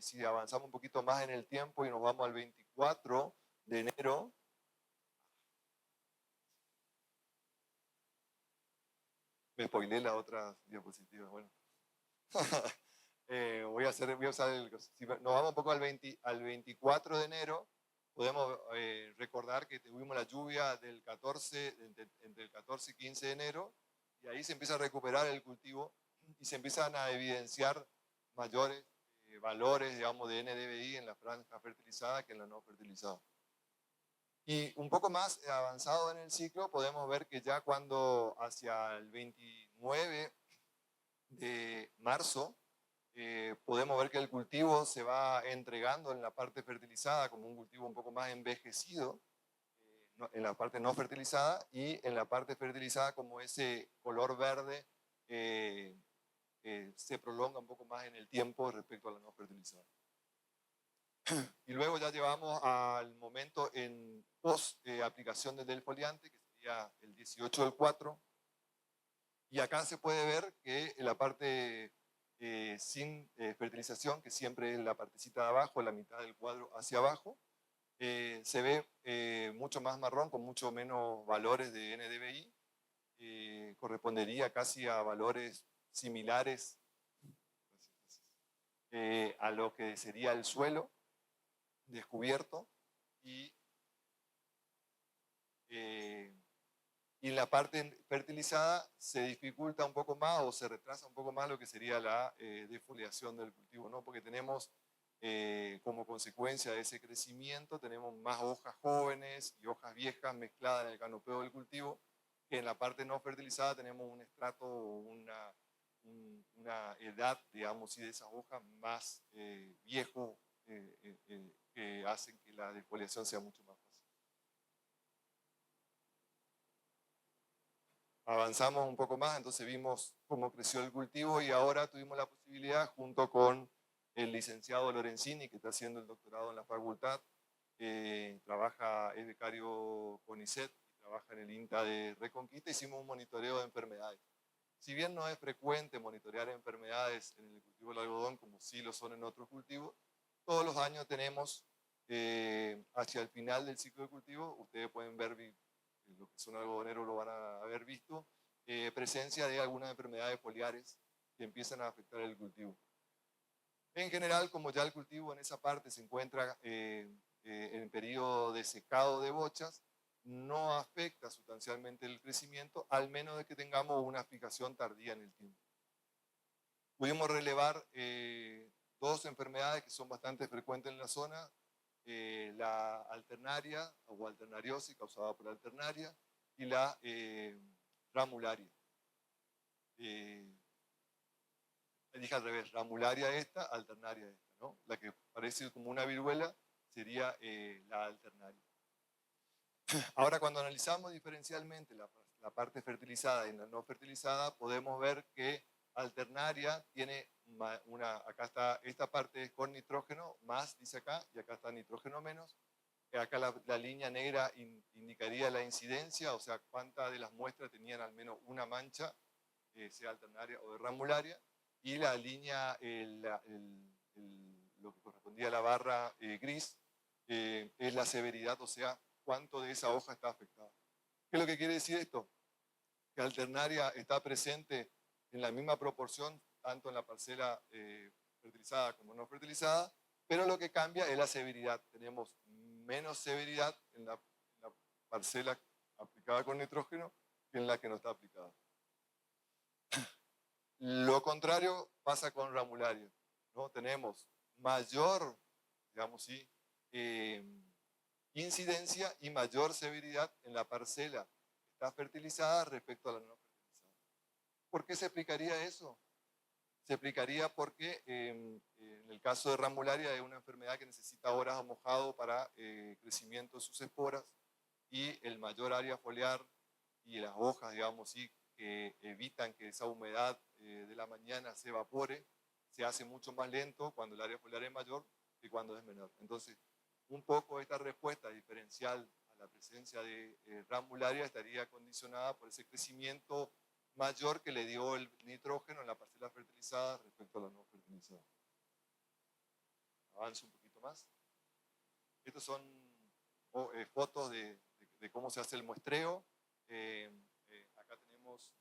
S2: si avanzamos un poquito más en el tiempo y nos vamos al 24 de enero, me spoileé la otra diapositiva, bueno. Voy a usar si nos vamos un poco al 24 de enero, podemos recordar que tuvimos la lluvia del 14, entre el 14 y 15 de enero, y ahí se empieza a recuperar el cultivo y se empiezan a evidenciar mayores valores, digamos, de NDVI en la franja fertilizada que en la no fertilizada. Y un poco más avanzado en el ciclo, podemos ver que ya cuando hacia el 29 de marzo, podemos ver que el cultivo se va entregando en la parte fertilizada como un cultivo un poco más envejecido, en la parte no fertilizada, y en la parte fertilizada como ese color verde se prolonga un poco más en el tiempo respecto a la no fertilizada. Y luego ya llevamos al momento en post aplicación del foliante, que sería el 18 del 4. Y acá se puede ver que en la parte sin fertilización, que siempre es la partecita de abajo, la mitad del cuadro hacia abajo, se ve mucho más marrón, con mucho menos valores de NDVI. Correspondería casi a valores similares a lo que sería el suelo descubierto, y en la parte fertilizada se dificulta un poco más o se retrasa un poco más lo que sería la defoliación del cultivo, ¿no? Porque tenemos como consecuencia de ese crecimiento, tenemos más hojas jóvenes y hojas viejas mezcladas en el canopeo del cultivo, que en la parte no fertilizada tenemos un estrato o una edad, digamos, y de esas hojas más viejo, que hacen que la defoliación sea mucho más fácil. Avanzamos un poco más, entonces vimos cómo creció el cultivo y ahora tuvimos la posibilidad, junto con el licenciado Lorenzini, que está haciendo el doctorado en la facultad, es becario CONICET y trabaja en el INTA de Reconquista, hicimos un monitoreo de enfermedades. Si bien no es frecuente monitorear enfermedades en el cultivo del algodón, como sí lo son en otros cultivos, todos los años tenemos, hacia el final del ciclo de cultivo, ustedes pueden ver, los que son algodoneros lo van a haber visto, presencia de algunas enfermedades foliares que empiezan a afectar el cultivo. En general, como ya el cultivo en esa parte se encuentra en periodo de secado de bochas, no afecta sustancialmente el crecimiento, al menos de que tengamos una fijación tardía en el tiempo. Pudimos relevar dos enfermedades que son bastante frecuentes en la zona, la alternaria o alternariosis causada por la alternaria y la ramularia. Dije al revés, ramularia esta, alternaria esta, ¿no? La que parece como una viruela sería la alternaria. Ahora, cuando analizamos diferencialmente la parte fertilizada y la no fertilizada, podemos ver que alternaria tiene acá está, esta parte es con nitrógeno más, dice acá, y acá está nitrógeno menos. Acá la línea negra indicaría la incidencia, o sea, cuántas de las muestras tenían al menos una mancha, sea alternaria o de ramularia, y la línea, lo que correspondía a la barra gris, es la severidad, o sea, cuánto de esa hoja está afectada. ¿Qué es lo que quiere decir esto? Que alternaria está presente en la misma proporción, tanto en la parcela fertilizada como no fertilizada, pero lo que cambia es la severidad. Tenemos menos severidad en la parcela aplicada con nitrógeno que en la que no está aplicada. Lo contrario pasa con ramularia, ¿no? Tenemos mayor, digamos sí, incidencia y mayor severidad en la parcela que está fertilizada respecto a la no fertilizada. ¿Por qué se explicaría eso? Se explicaría porque en el caso de ramularia es una enfermedad que necesita horas a mojado para crecimiento de sus esporas, y el mayor área foliar y las hojas, digamos, sí, que evitan que esa humedad de la mañana se evapore, se hace mucho más lento cuando el área foliar es mayor que cuando es menor. Entonces, un poco esta respuesta diferencial a la presencia de ramularia estaría condicionada por ese crecimiento mayor que le dio el nitrógeno en la parcela fertilizada respecto a la no fertilizada. Avanzo un poquito más. Estas son fotos de cómo se hace el muestreo. Acá tenemos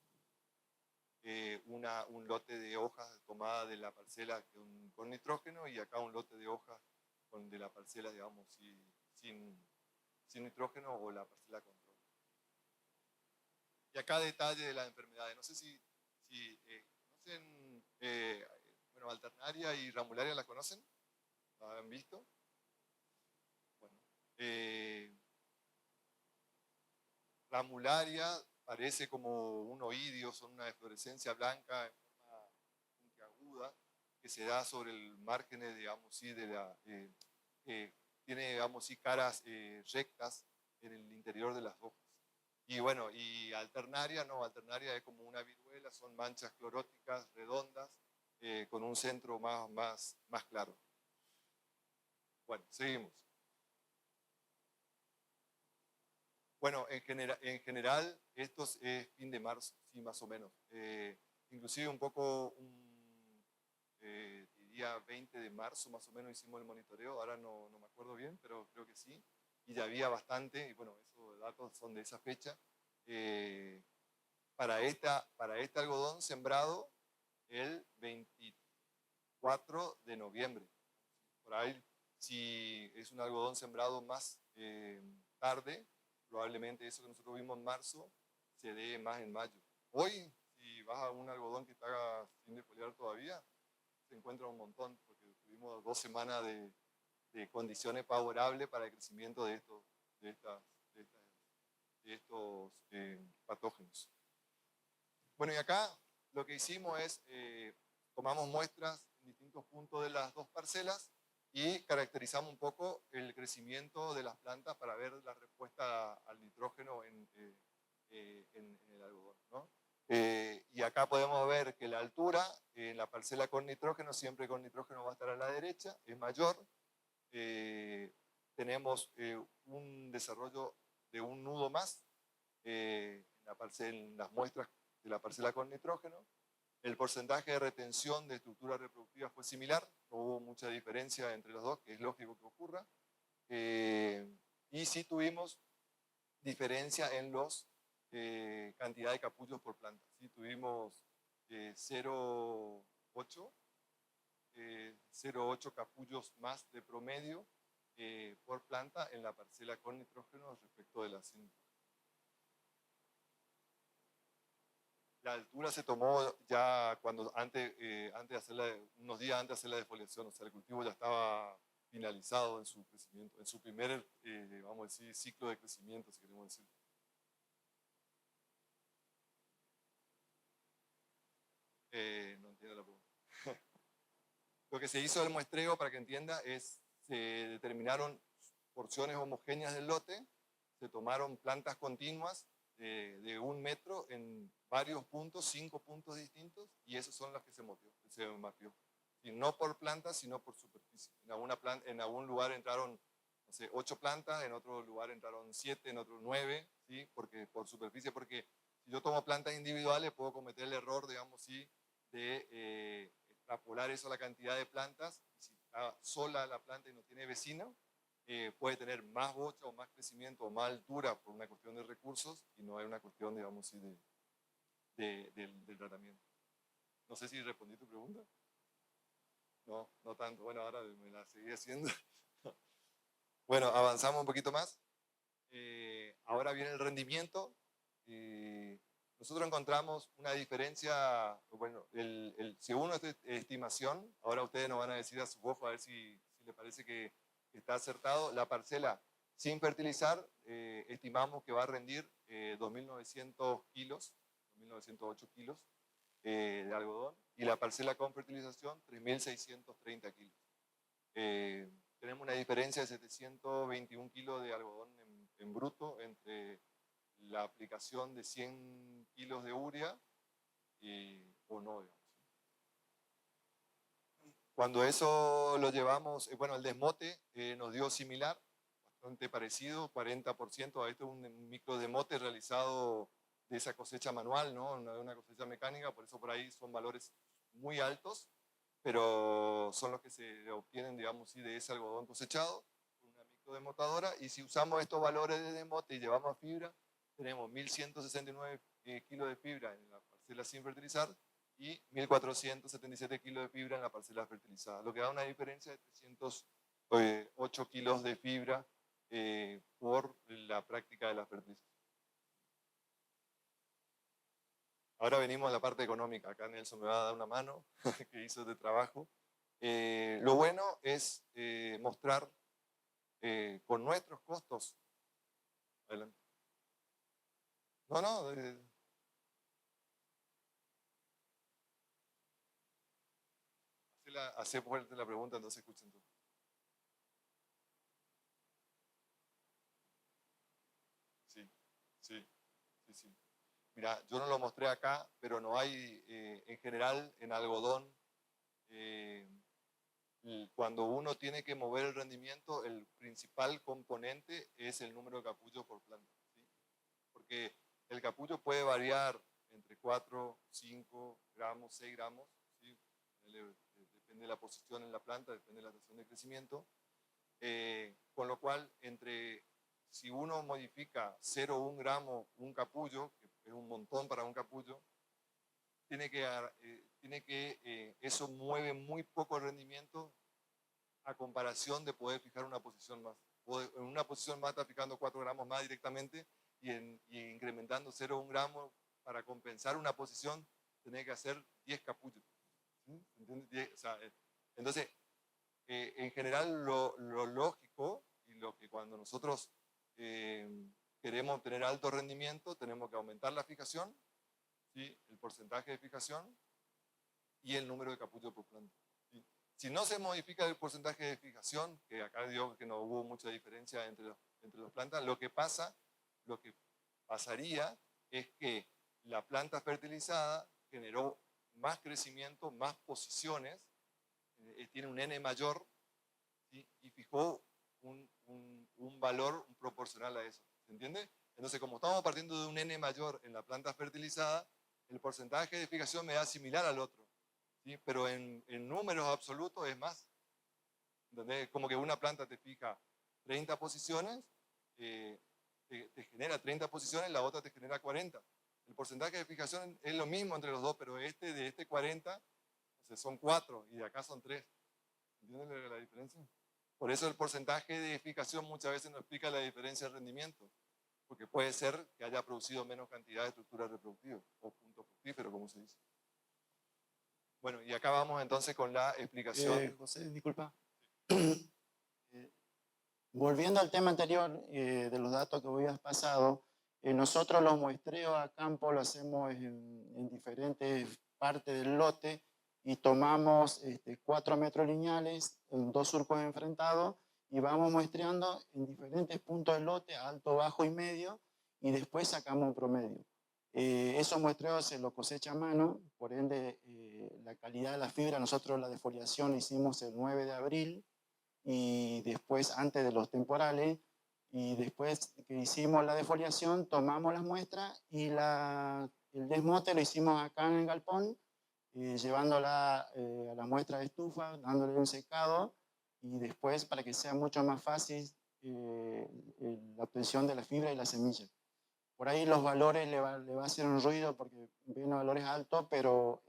S2: un lote de hojas tomadas de la parcela con nitrógeno, y acá un lote de hojas de la parcela, digamos, sin nitrógeno, o la parcela control. Y acá detalle de las enfermedades. No sé si Bueno, alternaria y ramularia, ¿las conocen? ¿La han visto? Bueno, ramularia parece como un oidio, son una eflorescencia blanca en forma puntiaguda que se da sobre el margen, digamos, sí, de la, tiene, digamos, sí, caras rectas en el interior de las hojas. Y bueno, y alternaria, no, alternaria es como una viruela, son manchas cloróticas redondas con un centro más claro. Bueno, seguimos. Bueno, en general, esto es fin de marzo, sí, más o menos. Inclusive un poco, diría 20 de marzo más o menos hicimos el monitoreo, ahora no me acuerdo bien, pero creo que sí. Y ya había bastante, y bueno, esos datos son de esa fecha. Para este algodón sembrado el 24 de noviembre. Por ahí, si es un algodón sembrado más tarde, probablemente eso que nosotros vimos en marzo se dé más en mayo. Hoy, si vas a un algodón que está sin defoliar todavía, se encuentra un montón, porque tuvimos 2 semanas de condiciones favorables para el crecimiento de estos patógenos. Bueno, y acá lo que hicimos es, tomamos muestras en distintos puntos de las 2 parcelas y caracterizamos un poco el crecimiento de las plantas para ver la respuesta al nitrógeno en el algodón, ¿no? Y acá podemos ver que la altura en la parcela con nitrógeno, siempre con nitrógeno va a estar a la derecha, es mayor. Tenemos un desarrollo de un nudo más en las muestras de la parcela con nitrógeno. El porcentaje de retención de estructura reproductiva fue similar, no hubo mucha diferencia entre los dos, que es lógico que ocurra. Y sí tuvimos diferencia en los cantidad de capullos por planta. Sí tuvimos 0,8 capullos más de promedio por planta en la parcela con nitrógeno respecto de la sin nitrógeno. La altura se tomó ya cuando antes de hacerla, unos días antes de hacer la defoliación, o sea, el cultivo ya estaba finalizado en su crecimiento, en su primer, vamos a decir, ciclo de crecimiento, si queremos decir. No entiendo la pregunta. Lo que se hizo del muestreo, para que entienda, es se determinaron porciones homogéneas del lote, se tomaron plantas continuas de 1 metro en varios puntos, 5 puntos distintos, y esos son los que se mapeó. Y no por plantas, sino por superficie. En algún lugar entraron, no sé, 8 plantas, en otro lugar entraron 7, en otro 9, ¿sí? Por superficie, porque si yo tomo plantas individuales puedo cometer el error, digamos, ¿sí? De extrapolar eso a la cantidad de plantas. Si está sola la planta y no tiene vecino, puede tener más bocha o más crecimiento o más altura por una cuestión de recursos y no es una cuestión, digamos, ¿sí? del tratamiento. No sé si respondí tu pregunta. No tanto. Bueno, ahora me la seguí haciendo. Bueno, avanzamos un poquito más. Ahora viene el rendimiento. Nosotros encontramos una diferencia, bueno, según nuestra estimación, ahora ustedes nos van a decir a su voz a ver si les parece que está acertado. La parcela sin fertilizar, estimamos que va a rendir 2.900 kilos, 2.908 kilos de algodón, y la parcela con fertilización 3.630 kilos. Tenemos una diferencia de 721 kilos de algodón en bruto entre la aplicación de 100 kilos de urea o no, digamos. Cuando eso lo llevamos, bueno, el desmote nos dio similar, bastante parecido, 40%. Esto es un micro desmote realizado de esa cosecha manual, ¿no? Una cosecha mecánica, por eso por ahí son valores muy altos, pero son los que se obtienen, digamos, ¿sí? De ese algodón cosechado, con una micro desmotadora, y si usamos estos valores de desmote y llevamos fibra, tenemos 1.169 kilos de fibra en la parcela sin fertilizar y 1.477 kilos de fibra en la parcela fertilizada, lo que da una diferencia de 308 kilos de fibra por la práctica de la fertilización. ahora venimos a la parte económica. Acá Nelson me va a dar una mano que hizo este trabajo. Lo bueno es mostrar con nuestros costos. Adelante. No, no. Hacé fuerte la pregunta, entonces escuchen tú. Sí, sí, sí, sí. Mira, yo no lo mostré acá, pero no hay, en general, en algodón, cuando uno tiene que mover el rendimiento, el principal componente es el número de capullos por planta, ¿sí? Porque el capullo puede variar entre 4, 5 gramos, 6 gramos, ¿sí? Depende de la posición en la planta, depende de la estación de crecimiento, con lo cual, si uno modifica 0,1 gramo un capullo, que es un montón para un capullo, eso mueve muy poco el rendimiento a comparación de poder fijar una posición más. En una posición más está fijando 4 gramos más directamente y incrementando 0,1 gramo para compensar una posición, tenés que hacer 10 capullos. ¿Sí? ¿Entiendes? O sea, entonces, en general lo lógico y lo que cuando nosotros queremos obtener alto rendimiento, tenemos que aumentar la fijación, ¿sí? El porcentaje de fijación y el número de capullos por planta. ¿Sí? Si no se modifica el porcentaje de fijación, que acá digo que no hubo mucha diferencia entre las plantas, lo que pasaría es que la planta fertilizada generó más crecimiento, más posiciones, tiene un N mayor, ¿sí? Y fijó un valor proporcional a eso. ¿Se entiende? Entonces, como estamos partiendo de un N mayor en la planta fertilizada, el porcentaje de fijación me da similar al otro, ¿sí? Pero en números absolutos es más. ¿Entendés? Como que una planta te fija 30 posiciones, te genera 30 posiciones, la otra te genera 40. El porcentaje de fijación es lo mismo entre los dos, pero de este 40, o sea, son 4 y de acá son 3. ¿Entienden la diferencia? Por eso el porcentaje de fijación muchas veces no explica la diferencia de rendimiento, porque puede ser que haya producido menos cantidad de estructuras reproductivas, o punto fructífero, como se dice. Bueno, y acá vamos entonces con la explicación.
S6: José, disculpa. Volviendo al tema anterior de los datos que habías pasado, nosotros los muestreos a campo lo hacemos en diferentes partes del lote y tomamos 4 metros lineales en 2 surcos enfrentados y vamos muestreando en diferentes puntos del lote, alto, bajo y medio, y después sacamos un promedio. Esos muestreos se los cosecha a mano, por ende la calidad de la fibra, nosotros la defoliación hicimos el 9 de abril, y después antes de los temporales, y después que hicimos la defoliación, tomamos las muestras y el desmote lo hicimos acá en el galpón, llevándola a la muestra de estufa, dándole un secado, y después para que sea mucho más fácil la obtención de la fibra y la semilla. Por ahí los valores le va a hacer un ruido porque ven valores altos, pero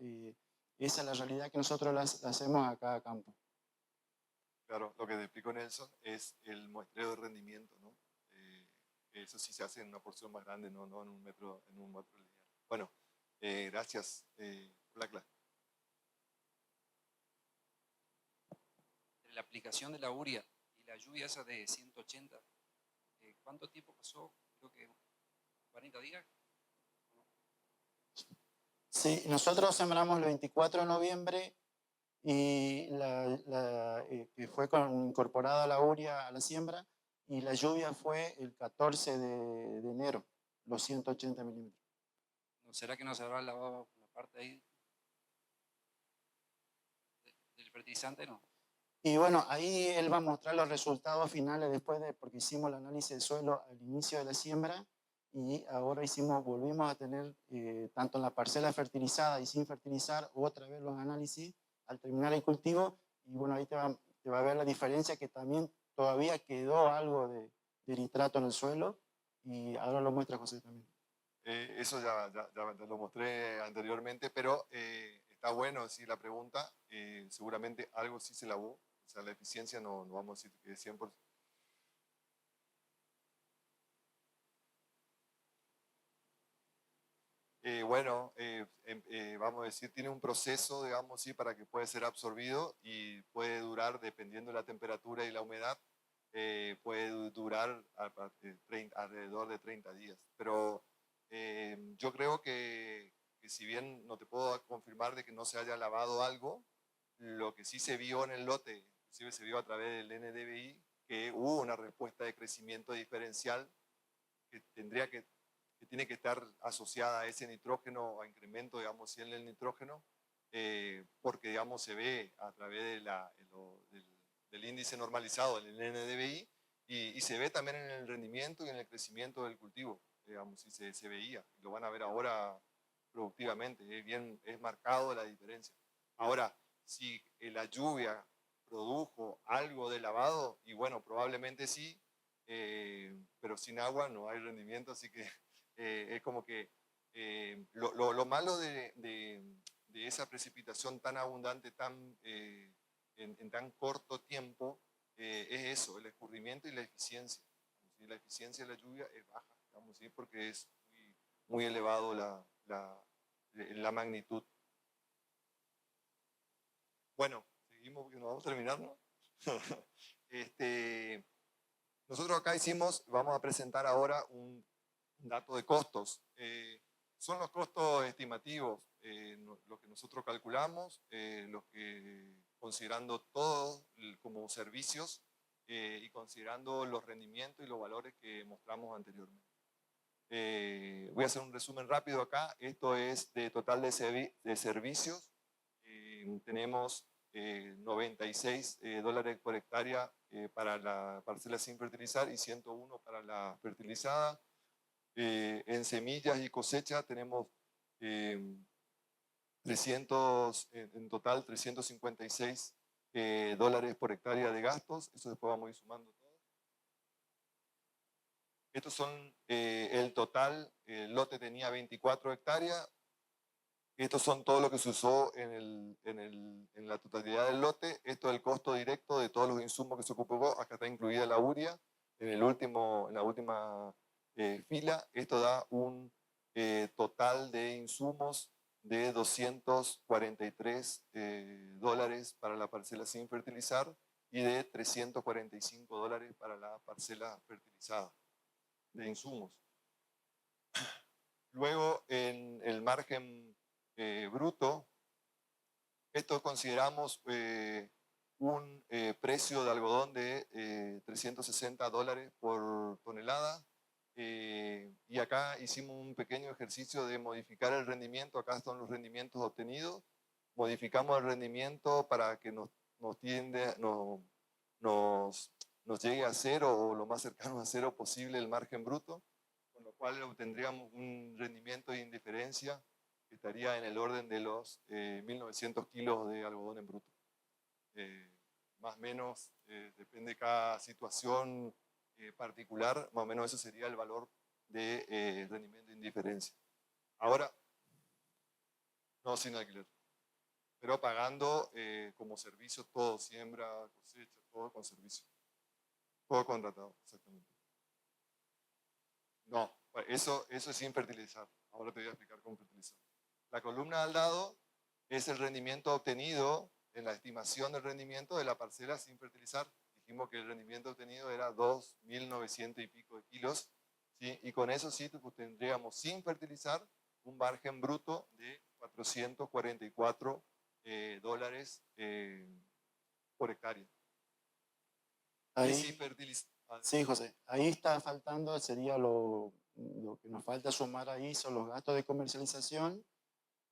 S6: esa es la realidad que nosotros la hacemos acá a campo.
S2: Claro, lo que te explico, Nelson, es el muestreo de rendimiento, ¿no? Eso sí se hace en una porción más grande, no en un metro lineal. Bueno, gracias por la clase.
S5: La aplicación de la urea y la lluvia esa de 180, ¿cuánto tiempo pasó? Creo que 40 días.
S6: Sí, nosotros sembramos el 24 de noviembre y que fue incorporada la urea a la siembra, y la lluvia fue el 14 de enero, los 180 milímetros.
S5: ¿No será que no se habrá lavado la parte ahí del fertilizante? No.
S6: Y bueno, ahí él va a mostrar los resultados finales después porque hicimos el análisis de suelo al inicio de la siembra, y ahora volvimos a tener tanto en la parcela fertilizada y sin fertilizar, otra vez los análisis al terminar el cultivo, y bueno, ahí te va a ver la diferencia, que también todavía quedó algo de nitrato en el suelo, y ahora lo muestra José también.
S2: Eso ya lo mostré anteriormente, pero está bueno decir la pregunta, seguramente algo sí se lavó, o sea, la eficiencia no vamos a decir que es 100%. Vamos a decir, tiene un proceso, digamos, sí, para que pueda ser absorbido y puede durar, dependiendo de la temperatura y la humedad, puede durar alrededor de 30 días. Pero yo creo que si bien no te puedo confirmar de que no se haya lavado algo, lo que sí se vio en el lote, inclusive se vio a través del NDVI, que hubo una respuesta de crecimiento diferencial que tiene que estar asociada a ese nitrógeno, a incremento, digamos, sí, en el nitrógeno, porque, digamos, se ve a través del índice normalizado, del NDVI, y se ve también en el rendimiento y en el crecimiento del cultivo, digamos, sí, se veía, lo van a ver ahora productivamente, es marcado la diferencia. Ahora, si la lluvia produjo algo de lavado, y bueno, probablemente sí, pero sin agua no hay rendimiento, así que es como que lo malo de esa precipitación tan abundante en tan corto tiempo es eso, el escurrimiento y la eficiencia. ¿Sí? La eficiencia de la lluvia es baja, digamos, ¿sí? Porque es muy elevado la magnitud. Bueno, seguimos porque nos vamos a terminar, ¿no? Nosotros acá vamos a presentar ahora un dato de costos. Son los costos estimativos, lo que nosotros calculamos, los que considerando todo como servicios y considerando los rendimientos y los valores que mostramos anteriormente. Voy a hacer un resumen rápido acá. Esto es de total de servicios. Tenemos 96 dólares por hectárea para la parcela sin fertilizar y 101 para la fertilizada. En semillas y cosecha tenemos en total 356 dólares por hectárea de gastos. Eso después vamos a ir sumando todo. Estos son el total. El lote tenía 24 hectáreas. Estos son todo lo que se usó en la totalidad del lote. Esto es el costo directo de todos los insumos que se ocupó. Acá está incluida la urea en la última fila. Esto da un total de insumos de 243 dólares para la parcela sin fertilizar y de 345 dólares para la parcela fertilizada de insumos. Luego, en el margen bruto, esto consideramos un precio de algodón de 360 dólares por tonelada. Y acá hicimos un pequeño ejercicio de modificar el rendimiento. Acá están los rendimientos obtenidos. Modificamos el rendimiento para que nos llegue a cero o lo más cercano a cero posible el margen bruto, con lo cual obtendríamos un rendimiento de indiferencia que estaría en el orden de los 1.900 kilos de algodón en bruto. Más o menos, depende de cada situación particular, más o menos ese sería el valor de rendimiento de indiferencia. Ahora, no sin alquiler, pero pagando como servicio todo, siembra, cosecha, todo con servicio. Todo contratado, exactamente. No, eso es sin fertilizar. Ahora te voy a explicar cómo fertilizar. La columna al lado es el rendimiento obtenido en la estimación del rendimiento de la parcela sin fertilizar. Dijimos que el rendimiento obtenido era 2.900 y pico de kilos, ¿sí? Y con eso sí pues, tendríamos sin fertilizar un margen bruto de 444 dólares por hectárea.
S6: Ahí, sí, José, ahí está faltando, sería lo que nos falta sumar ahí son los gastos de comercialización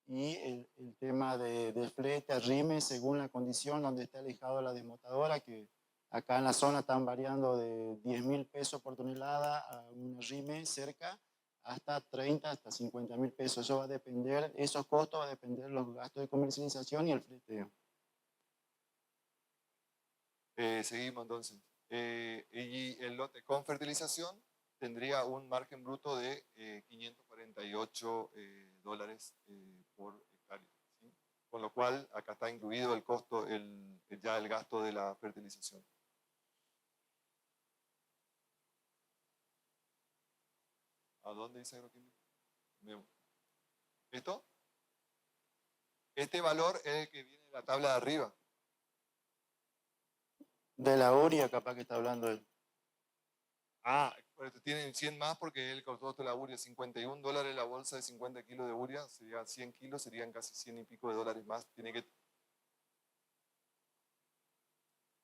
S6: y el tema de flete, arrime, según la condición donde está alejado la desmotadora, que acá en la zona están variando de 10.000 pesos por tonelada a un arrime cerca, hasta 30, hasta 50.000 pesos. Eso va a depender, esos costos van a depender de los gastos de comercialización y el fleteo.
S2: Seguimos entonces. Y el lote con fertilización tendría un margen bruto de 548 dólares por hectárea, ¿sí? Con lo cual acá está incluido el costo, ya el gasto de la fertilización. ¿A dónde dice agroquímico? ¿Esto? Este valor es el que viene de la tabla de arriba.
S6: De la uria capaz que está hablando él.
S2: Ah, pero tienen 100 más porque él contó la uria, $51 la bolsa de 50 kilos de uria, serían 100 kilos, serían casi 100 y pico de dólares más. Tiene que...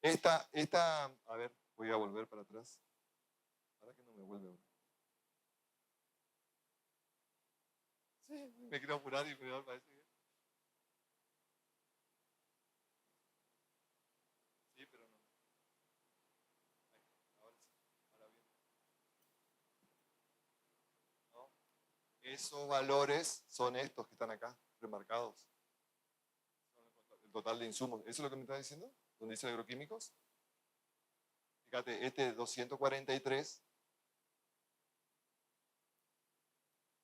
S2: a ver, voy a volver para atrás. ¿Para que no me vuelve ahora? Sí, me quiero apurar y me parece que... Sí, pero no. Ahí, ahora sí, ahora bien. ¿No? Esos valores son estos que están acá, remarcados. Son el total de insumos. ¿Eso es lo que me está diciendo? ¿Dónde dice agroquímicos? Fíjate, este 243,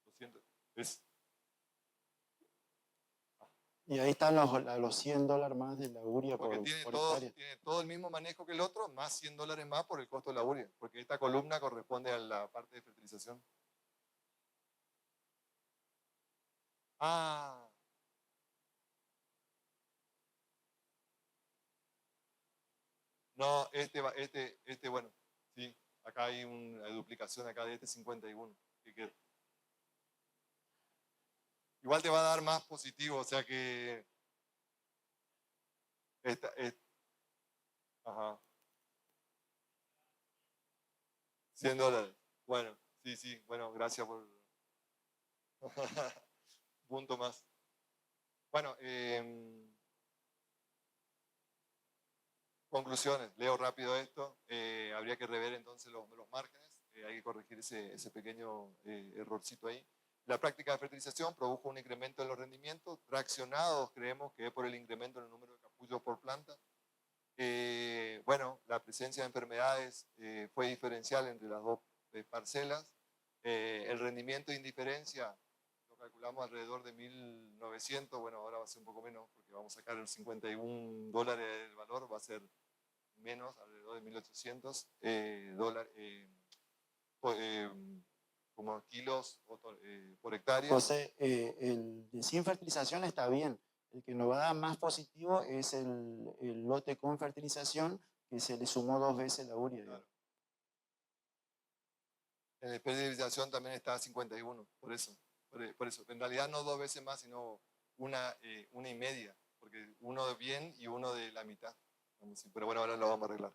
S2: 200, es...
S6: Y ahí están los $100 más de la uria
S2: Porque
S6: por
S2: tiene
S6: hectárea.
S2: todo el mismo manejo que el otro, más $100 más por el costo de la urea, porque esta columna corresponde a la parte de fertilización. Ah. No, bueno, sí, acá hay una duplicación acá de este 51. Igual te va a dar más positivo, o sea que... Ajá. $100. Bueno, sí, bueno, gracias por... punto más. Bueno, conclusiones, leo rápido esto. Habría que rever entonces los márgenes, hay que corregir ese pequeño errorcito ahí. La práctica de fertilización produjo un incremento en los rendimientos, fraccionados creemos que es por el incremento en el número de capullos por planta. Bueno, la presencia de enfermedades fue diferencial entre las dos parcelas. El rendimiento de indiferencia lo calculamos alrededor de 1.900, bueno, ahora va a ser un poco menos porque vamos a sacar el $51 del valor, va a ser menos, alrededor de 1.800 dólares, como kilos por hectárea.
S6: José, el de sin fertilización está bien. El que nos va a dar más positivo es el lote con fertilización, que se le sumó 2 veces la uria.
S2: Claro. En la fertilización también está 51, por eso. En realidad no 2 veces más, sino una y media, porque uno de bien y uno de la mitad. Pero bueno, ahora lo vamos a arreglar.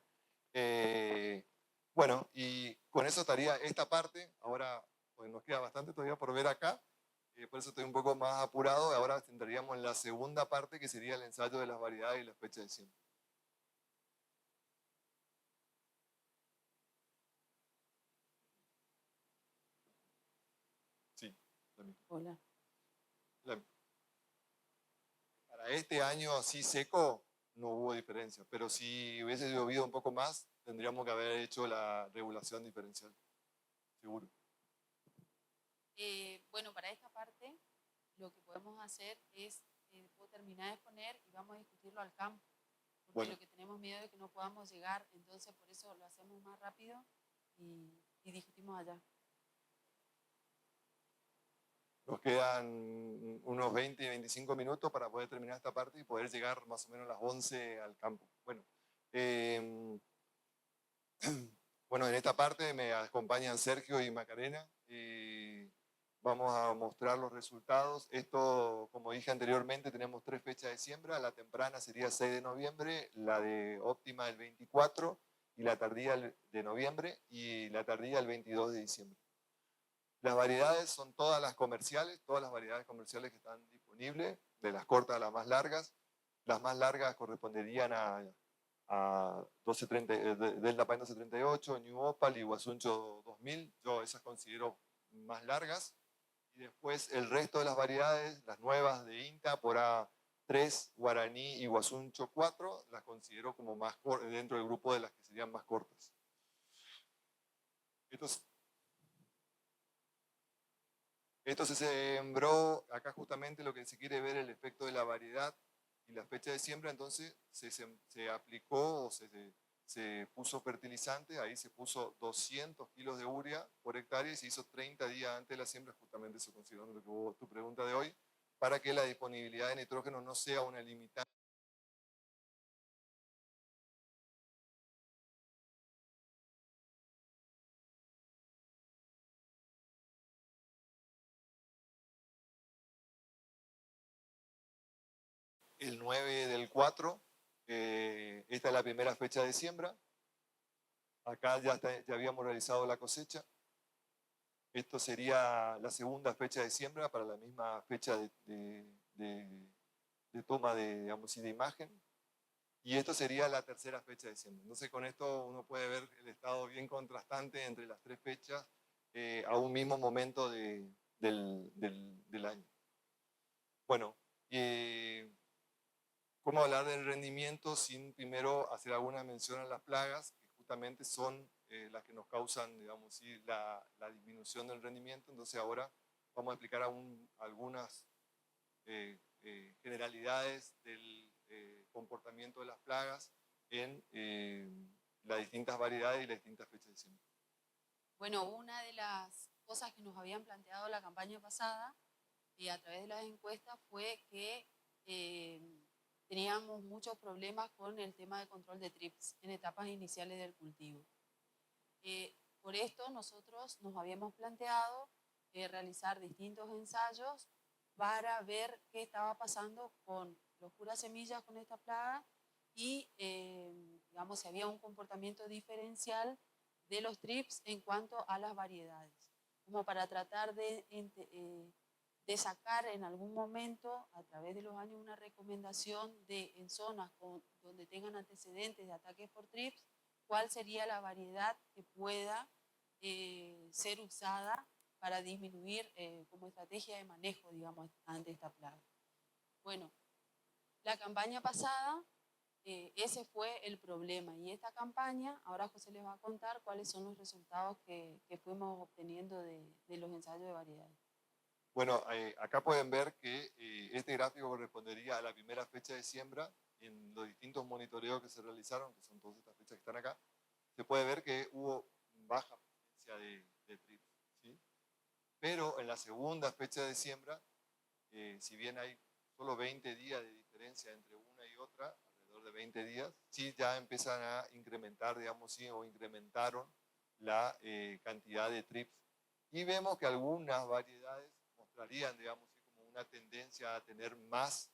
S2: Bueno, y con eso estaría esta parte. Ahora pues nos queda bastante todavía por ver acá. Por eso estoy un poco más apurado. Ahora entraríamos en la segunda parte, que sería el ensayo de las variedades y la fecha de siembra. Sí, también.
S4: Hola.
S2: Para este año así seco no hubo diferencia, pero si hubiese llovido un poco más, tendríamos que haber hecho la regulación diferencial, seguro.
S4: Bueno, para esta parte lo que podemos hacer es, puedo terminar de exponer y vamos a discutirlo al campo, porque
S2: Bueno.
S4: lo que tenemos miedo es que no podamos llegar, entonces por eso lo hacemos más rápido y discutimos allá.
S2: Nos quedan unos 20, 25 minutos para poder terminar esta parte y poder llegar más o menos a las 11 al campo. Bueno, bueno, en esta parte me acompañan Sergio y Macarena. Vamos a mostrar los resultados. Esto, como dije anteriormente, tenemos 3 fechas de siembra. La temprana sería 6 de noviembre, la de óptima el 24 y la tardía de noviembre y la tardía el 22 de diciembre. Las variedades son todas las comerciales, todas las variedades comerciales que están disponibles, de las cortas a las más largas. Las más largas corresponderían a 1230, Delta Pine 1238, New Opal y Guasuncho 2000. Yo esas considero más largas. Y después el resto de las variedades, las nuevas de INTA, por A3, Guaraní y Guasuncho 4, las considero como más dentro del grupo de las que serían más cortas. Esto se sembró, acá justamente lo que se quiere ver el efecto de la variedad y la fecha de siembra, entonces se aplicó o se se puso fertilizante, ahí se puso 200 kilos de urea por hectárea y se hizo 30 días antes de la siembra, justamente eso considerando lo que hubo tu pregunta de hoy, para que la disponibilidad de nitrógeno no sea una limitante. El 9 del 4, esta es la primera fecha de siembra. Acá ya habíamos realizado la cosecha. Esto sería la segunda fecha de siembra para la misma fecha de toma digamos, de imagen. Y esto sería la tercera fecha de siembra. Entonces con esto uno puede ver el estado bien contrastante entre las tres fechas a un mismo momento del año. Bueno, ¿cómo hablar del rendimiento sin primero hacer alguna mención a las plagas, que justamente son las que nos causan, digamos, ¿sí? la disminución del rendimiento? Entonces ahora vamos a explicar algunas generalidades del comportamiento de las plagas en las distintas variedades y las distintas fechas de siembra.
S4: Bueno, una de las cosas que nos habían planteado la campaña pasada a través de las encuestas fue que teníamos muchos problemas con el tema de control de trips en etapas iniciales del cultivo. Por esto nosotros nos habíamos planteado realizar distintos ensayos para ver qué estaba pasando con los puras semillas con esta plaga y digamos, si había un comportamiento diferencial de los trips en cuanto a las variedades, como para tratar de sacar en algún momento, a través de los años, una recomendación de en zonas donde tengan antecedentes de ataques por trips, cuál sería la variedad que pueda ser usada para disminuir como estrategia de manejo, digamos, ante esta plaga. Bueno, la campaña pasada, ese fue el problema, y esta campaña, ahora José les va a contar cuáles son los resultados que fuimos obteniendo de los ensayos de variedades.
S2: Bueno, acá pueden ver que este gráfico correspondería a la primera fecha de siembra en los distintos monitoreos que se realizaron, que son todas estas fechas que están acá. Se puede ver que hubo baja presencia de trips, ¿sí? Pero en la segunda fecha de siembra, si bien hay solo 20 días de diferencia entre una y otra, alrededor de 20 días, sí ya empiezan a incrementar, digamos, sí, o incrementaron la cantidad de trips. Y vemos que algunas variedades mostrarían, digamos, sí, como una tendencia a tener más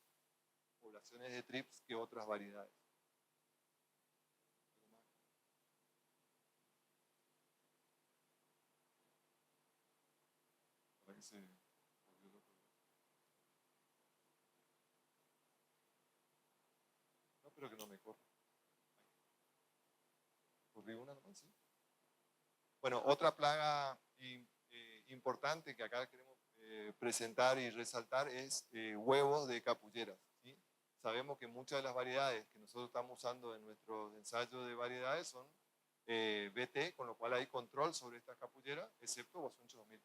S2: poblaciones de trips que otras variedades. Para que se volvió loco. No, pero que no me corra. ¿Corrí una nomás? Sí. Bueno, otra plaga importante que acá queremos presentar y resaltar es huevos de capulleras, ¿sí? Sabemos que muchas de las variedades que nosotros estamos usando en nuestros ensayos de variedades son BT, con lo cual hay control sobre estas capulleras, excepto Guasuncho 2000.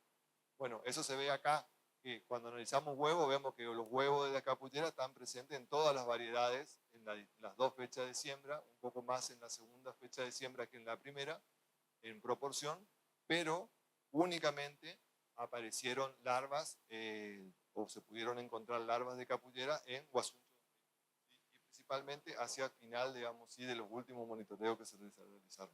S2: Bueno, eso se ve acá, que cuando analizamos huevos vemos que los huevos de la capullera están presentes en todas las variedades, en las dos fechas de siembra, un poco más en la segunda fecha de siembra que en la primera, en proporción, pero únicamente aparecieron larvas o se pudieron encontrar larvas de capullera en Guasuncho, ¿sí? Y principalmente hacia el final, digamos, ¿sí? De los últimos monitoreos que se realizaron.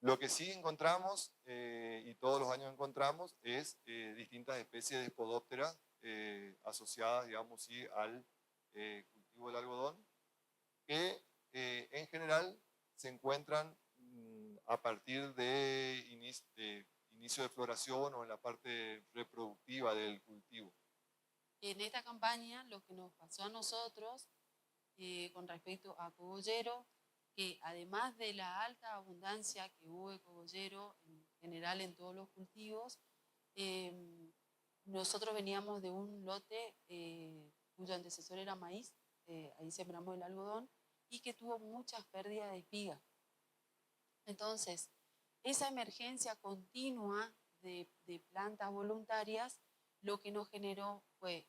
S2: Lo que sí encontramos, y todos los años encontramos, es distintas especies de spodópteras asociadas, digamos, ¿sí? Al cultivo del algodón, que en general se encuentran a partir de inicio de floración o en la parte reproductiva del cultivo.
S4: En esta campaña, lo que nos pasó a nosotros con respecto a cogollero, que además de la alta abundancia que hubo de cogollero en general en todos los cultivos, nosotros veníamos de un lote cuyo antecesor era maíz, ahí sembramos el algodón, y que tuvo muchas pérdidas de espiga. Entonces, esa emergencia continua de plantas voluntarias lo que nos generó fue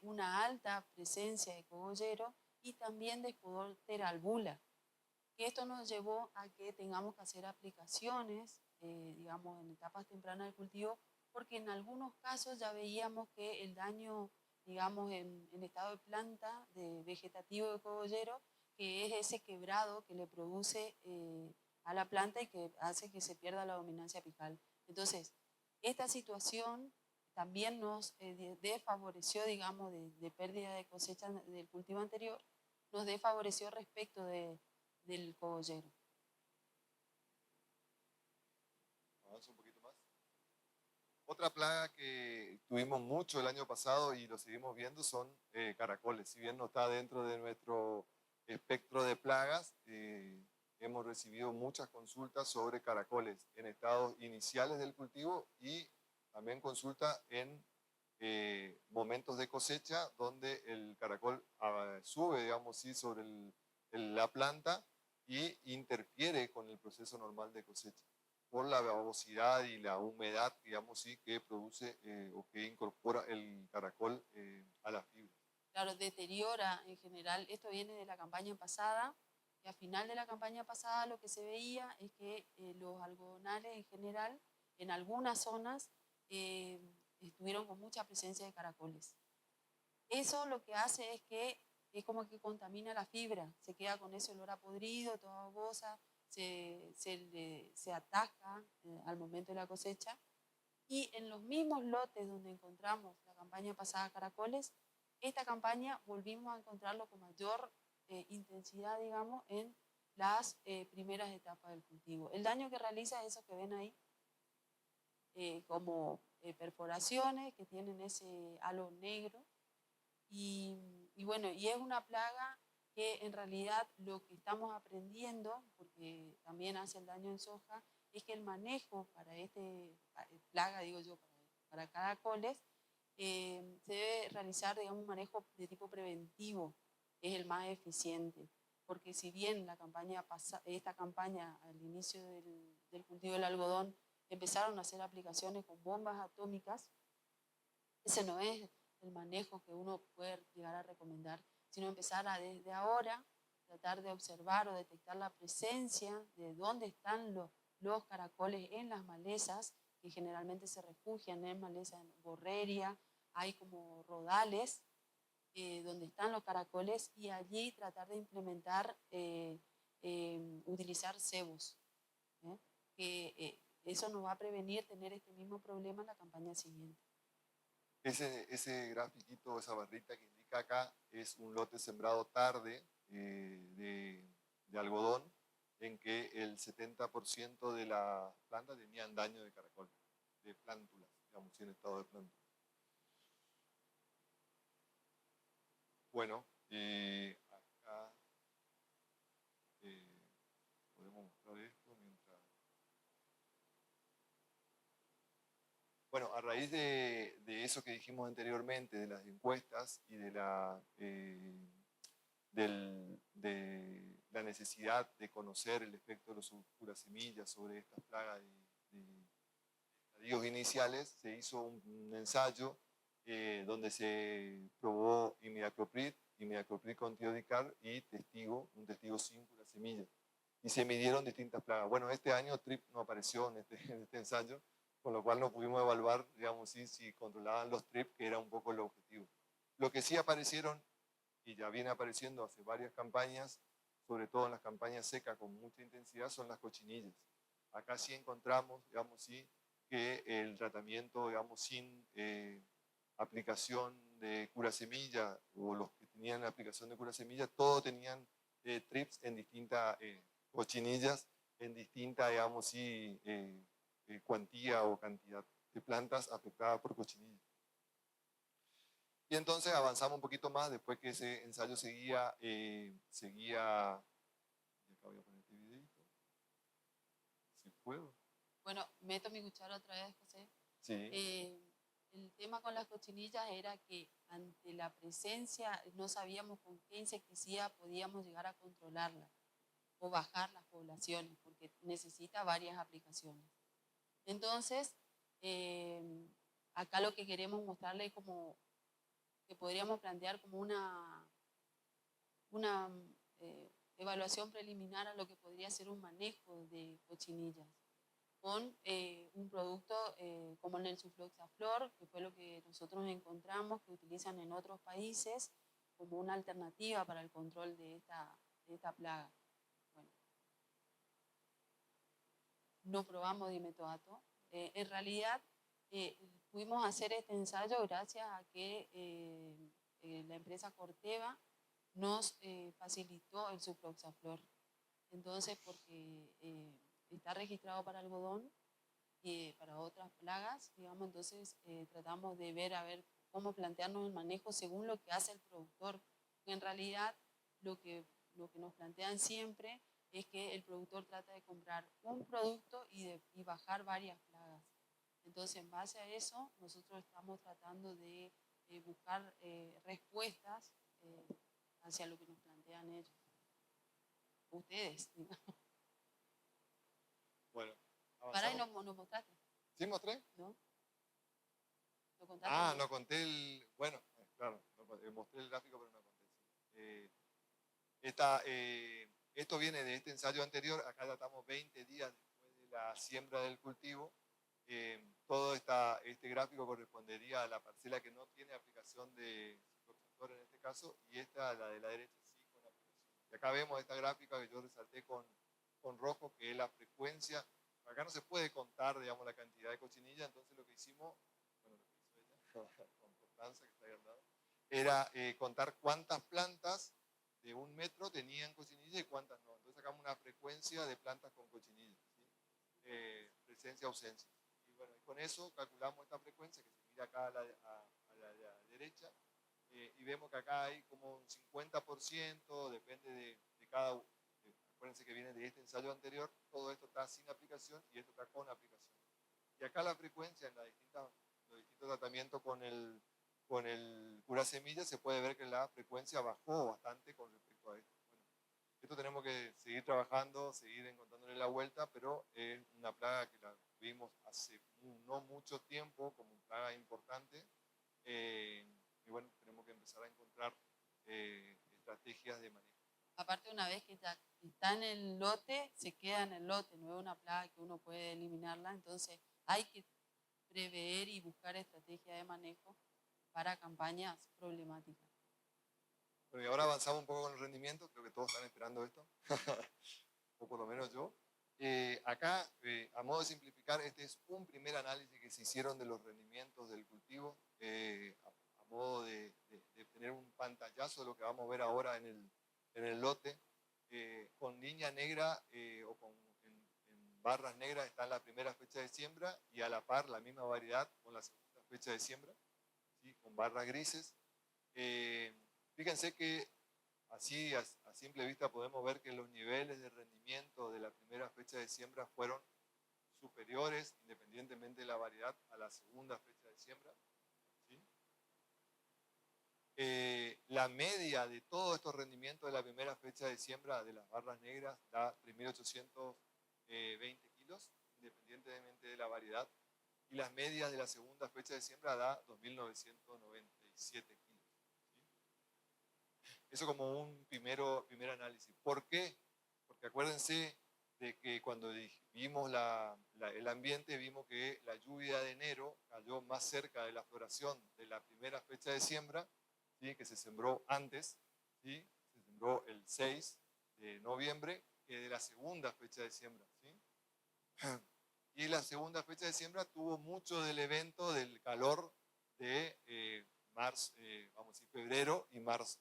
S4: una alta presencia de cogollero y también de Spodoptera albula. Que esto nos llevó a que tengamos que hacer aplicaciones, digamos, en etapas tempranas del cultivo, porque en algunos casos ya veíamos que el daño, digamos, en estado de planta, de vegetativo de cogollero, que es ese quebrado que le produce a la planta y que hace que se pierda la dominancia apical. Entonces, esta situación también nos desfavoreció, digamos, de pérdida de cosecha del cultivo anterior, nos desfavoreció respecto del cogollero.
S2: Avanzo un poquito más. Otra plaga que tuvimos mucho el año pasado y lo seguimos viendo son caracoles. Si bien no está dentro de nuestro espectro de plagas, hemos recibido muchas consultas sobre caracoles en estados iniciales del cultivo y también consulta en momentos de cosecha donde el caracol sube, digamos, sí, sobre la planta y interfiere con el proceso normal de cosecha por la babosidad y la humedad, digamos, sí, que produce o que incorpora el caracol a la fibra.
S4: Claro, deteriora en general. Esto viene de la campaña pasada, y a final de la campaña pasada lo que se veía es que los algodonales en general, en algunas zonas, estuvieron con mucha presencia de caracoles. Eso lo que hace es que es como que contamina la fibra, se queda con ese olor a podrido, toda babosa, se ataca al momento de la cosecha. Y en los mismos lotes donde encontramos la campaña pasada caracoles, esta campaña volvimos a encontrarlo con mayor intensidad, digamos, en las primeras etapas del cultivo. El daño que realiza es eso que ven ahí, como perforaciones que tienen ese halo negro. Y bueno, y es una plaga que en realidad lo que estamos aprendiendo, porque también hace el daño en soja, es que el manejo para plaga, digo yo, para caracoles, se debe realizar, digamos, un manejo de tipo preventivo, es el más eficiente. Porque si bien esta campaña al inicio del cultivo del algodón empezaron a hacer aplicaciones con bombas atómicas, ese no es el manejo que uno puede llegar a recomendar, sino empezar desde ahora tratar de observar o detectar la presencia de dónde están los caracoles en las malezas, que generalmente se refugian en malezas, en borreria, hay como rodales donde están los caracoles, y allí tratar de implementar, utilizar cebos, que eso nos va a prevenir tener este mismo problema en la campaña siguiente.
S2: Ese grafiquito, esa barrita que indica acá, es un lote sembrado tarde de algodón, en que el 70% de las plantas tenían daño de caracol, de plántulas, digamos, en estado de plántulas. Bueno, acá podemos mostrar esto mientras... Bueno, a raíz de eso que dijimos anteriormente, de las encuestas y de la necesidad de conocer el efecto de los curasemillas sobre estas plagas de estadios iniciales, se hizo un ensayo donde se probó imidacloprid con tiodicar y un testigo sin curasemillas. Y se midieron distintas plagas. Bueno, este año TRIP no apareció en este ensayo, con lo cual no pudimos evaluar, digamos, si controlaban los TRIP, que era un poco el objetivo. Lo que sí aparecieron, y ya viene apareciendo hace varias campañas, sobre todo en las campañas secas con mucha intensidad, son las cochinillas. Acá sí encontramos, digamos, sí, que el tratamiento, digamos, sin aplicación de curasemilla, o los que tenían aplicación de curasemilla, todos tenían TRIPs en distintas cochinillas, en distinta, digamos, sí, cuantía o cantidad de plantas afectadas por cochinilla. Y entonces avanzamos un poquito más, después que ese ensayo seguía, y acá voy a poner este videito, si puedo.
S4: Bueno, meto mi cuchara otra vez, José.
S2: Sí.
S4: El tema con las cochinillas era que ante la presencia no sabíamos con qué insecticida podíamos llegar a controlarla o bajar las poblaciones, porque necesita varias aplicaciones. Entonces, acá lo que queremos mostrarle es como que podríamos plantear como una evaluación preliminar a lo que podría ser un manejo de cochinillas con un producto como el Sulfoxaflor, que fue lo que nosotros encontramos que utilizan en otros países como una alternativa para el control de esta plaga. Bueno, no probamos dimetoato. En realidad, pudimos hacer este ensayo gracias a que la empresa Corteva nos facilitó el Sulfoxaflor. Entonces, porque está registrado para algodón y para otras plagas, digamos, entonces tratamos de ver a ver cómo plantearnos el manejo según lo que hace el productor. Porque en realidad lo que nos plantean siempre es que el productor trata de comprar un producto y bajar varias plagas. Entonces, en base a eso, nosotros estamos tratando de buscar respuestas hacia lo que nos plantean ellos. Ustedes, digamos.
S2: Bueno,
S4: Pará, y
S2: avanzamos.
S4: nos mostraste,
S2: ¿Sí mostré?
S4: ¿no? ¿Lo contaste?
S2: Ah, no conté el... Bueno, claro, mostré el gráfico, pero no conté. Esto viene de este ensayo anterior. Acá datamos 20 días después de la siembra del cultivo. Todo este gráfico correspondería a la parcela que no tiene aplicación de cicloxactor en este caso, y esta, la de la derecha, sí con aplicación. Y acá vemos esta gráfica que yo resalté con rojo, que es la frecuencia. Acá no se puede contar, digamos, la cantidad de cochinilla, entonces lo que hicimos, bueno, lo que hizo ella, con Constanza, que está ahí al lado, era contar cuántas plantas de 1 metro tenían cochinilla y cuántas no. Entonces sacamos una frecuencia de plantas con cochinilla, ¿sí? Presencia, ausencia. Y bueno, y con eso calculamos esta frecuencia que se mira acá a la derecha, y vemos que acá hay como un 50%, depende de cada uno. Acuérdense que viene de este ensayo anterior, todo esto está sin aplicación y esto está con aplicación. Y acá la frecuencia en los distintos tratamientos con el cura semillas se puede ver que la frecuencia bajó bastante con respecto a esto. Bueno, esto tenemos que seguir trabajando, seguir encontrándole la vuelta, pero es una plaga que la vimos hace no mucho tiempo como una plaga importante, y bueno, tenemos que empezar a encontrar estrategias de manejo.
S4: Aparte, una vez que ya está en el lote, se queda en el lote, no es una plaga que uno puede eliminarla, entonces hay que prever y buscar estrategias de manejo para campañas problemáticas.
S2: Bueno, y ahora avanzamos un poco con el rendimiento, creo que todos están esperando esto, o por lo menos yo. Acá, a modo de simplificar, este es un primer análisis que se hicieron de los rendimientos del cultivo, a modo de tener un pantallazo de lo que vamos a ver ahora en el lote. Con línea negra o en barras negras está la primera fecha de siembra, y a la par la misma variedad con la segunda fecha de siembra, ¿sí? Con barras grises. Fíjense que así a simple vista podemos ver que los niveles de rendimiento de la primera fecha de siembra fueron superiores, independientemente de la variedad, a la segunda fecha de siembra, ¿sí? La media de todos estos rendimientos de la primera fecha de siembra de las barras negras da 3.820 kilos, independientemente de la variedad, y las medias de la segunda fecha de siembra da 2.997 kilos. ¿Sí? Eso como un primer análisis. ¿Por qué? Porque acuérdense de que cuando vimos el ambiente, vimos que la lluvia de enero cayó más cerca de la floración de la primera fecha de siembra, ¿sí? Que se sembró antes, ¿sí? Se sembró el 6 de noviembre, que de la segunda fecha de siembra, ¿sí? Y la segunda fecha de siembra tuvo mucho del evento del calor de marzo, vamos a decir febrero y marzo,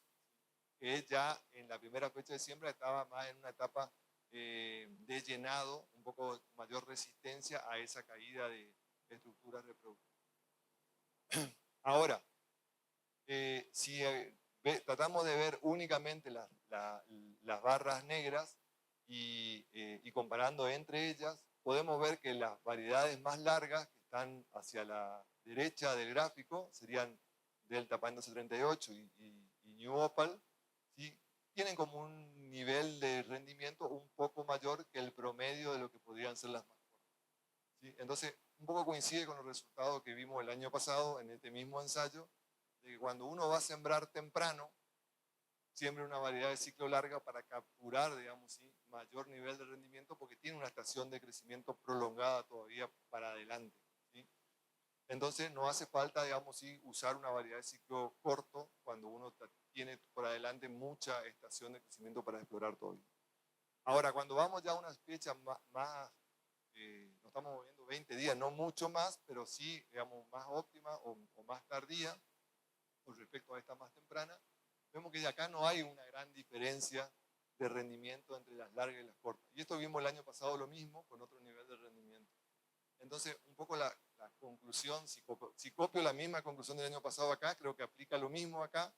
S2: que ya en la primera fecha de siembra estaba más en una etapa de llenado, un poco mayor resistencia a esa caída de estructuras reproductivas. Ahora, si tratamos de ver únicamente las barras negras y comparando entre ellas, podemos ver que las variedades más largas que están hacia la derecha del gráfico serían Delta Pine 1238 y New Opal, ¿sí? Tienen como un nivel de rendimiento un poco mayor que el promedio de lo que podrían ser las más cortas, ¿sí? Entonces, un poco coincide con los resultados que vimos el año pasado en este mismo ensayo, de que cuando uno va a sembrar temprano, siembre una variedad de ciclo larga para capturar, digamos, ¿sí?, mayor nivel de rendimiento, porque tiene una estación de crecimiento prolongada todavía para adelante, ¿sí? Entonces no hace falta, digamos, ¿sí?, usar una variedad de ciclo corto cuando uno tiene por adelante mucha estación de crecimiento para explorar todavía. Ahora, cuando vamos ya a unas fechas más nos estamos moviendo 20 días, no mucho más, pero sí, digamos, más óptima o más tardía con respecto a esta más temprana, vemos que de acá no hay una gran diferencia de rendimiento entre las largas y las cortas. Y esto vimos el año pasado lo mismo, con otro nivel de rendimiento. Entonces, un poco la conclusión, si copio la misma conclusión del año pasado acá, creo que aplica lo mismo acá,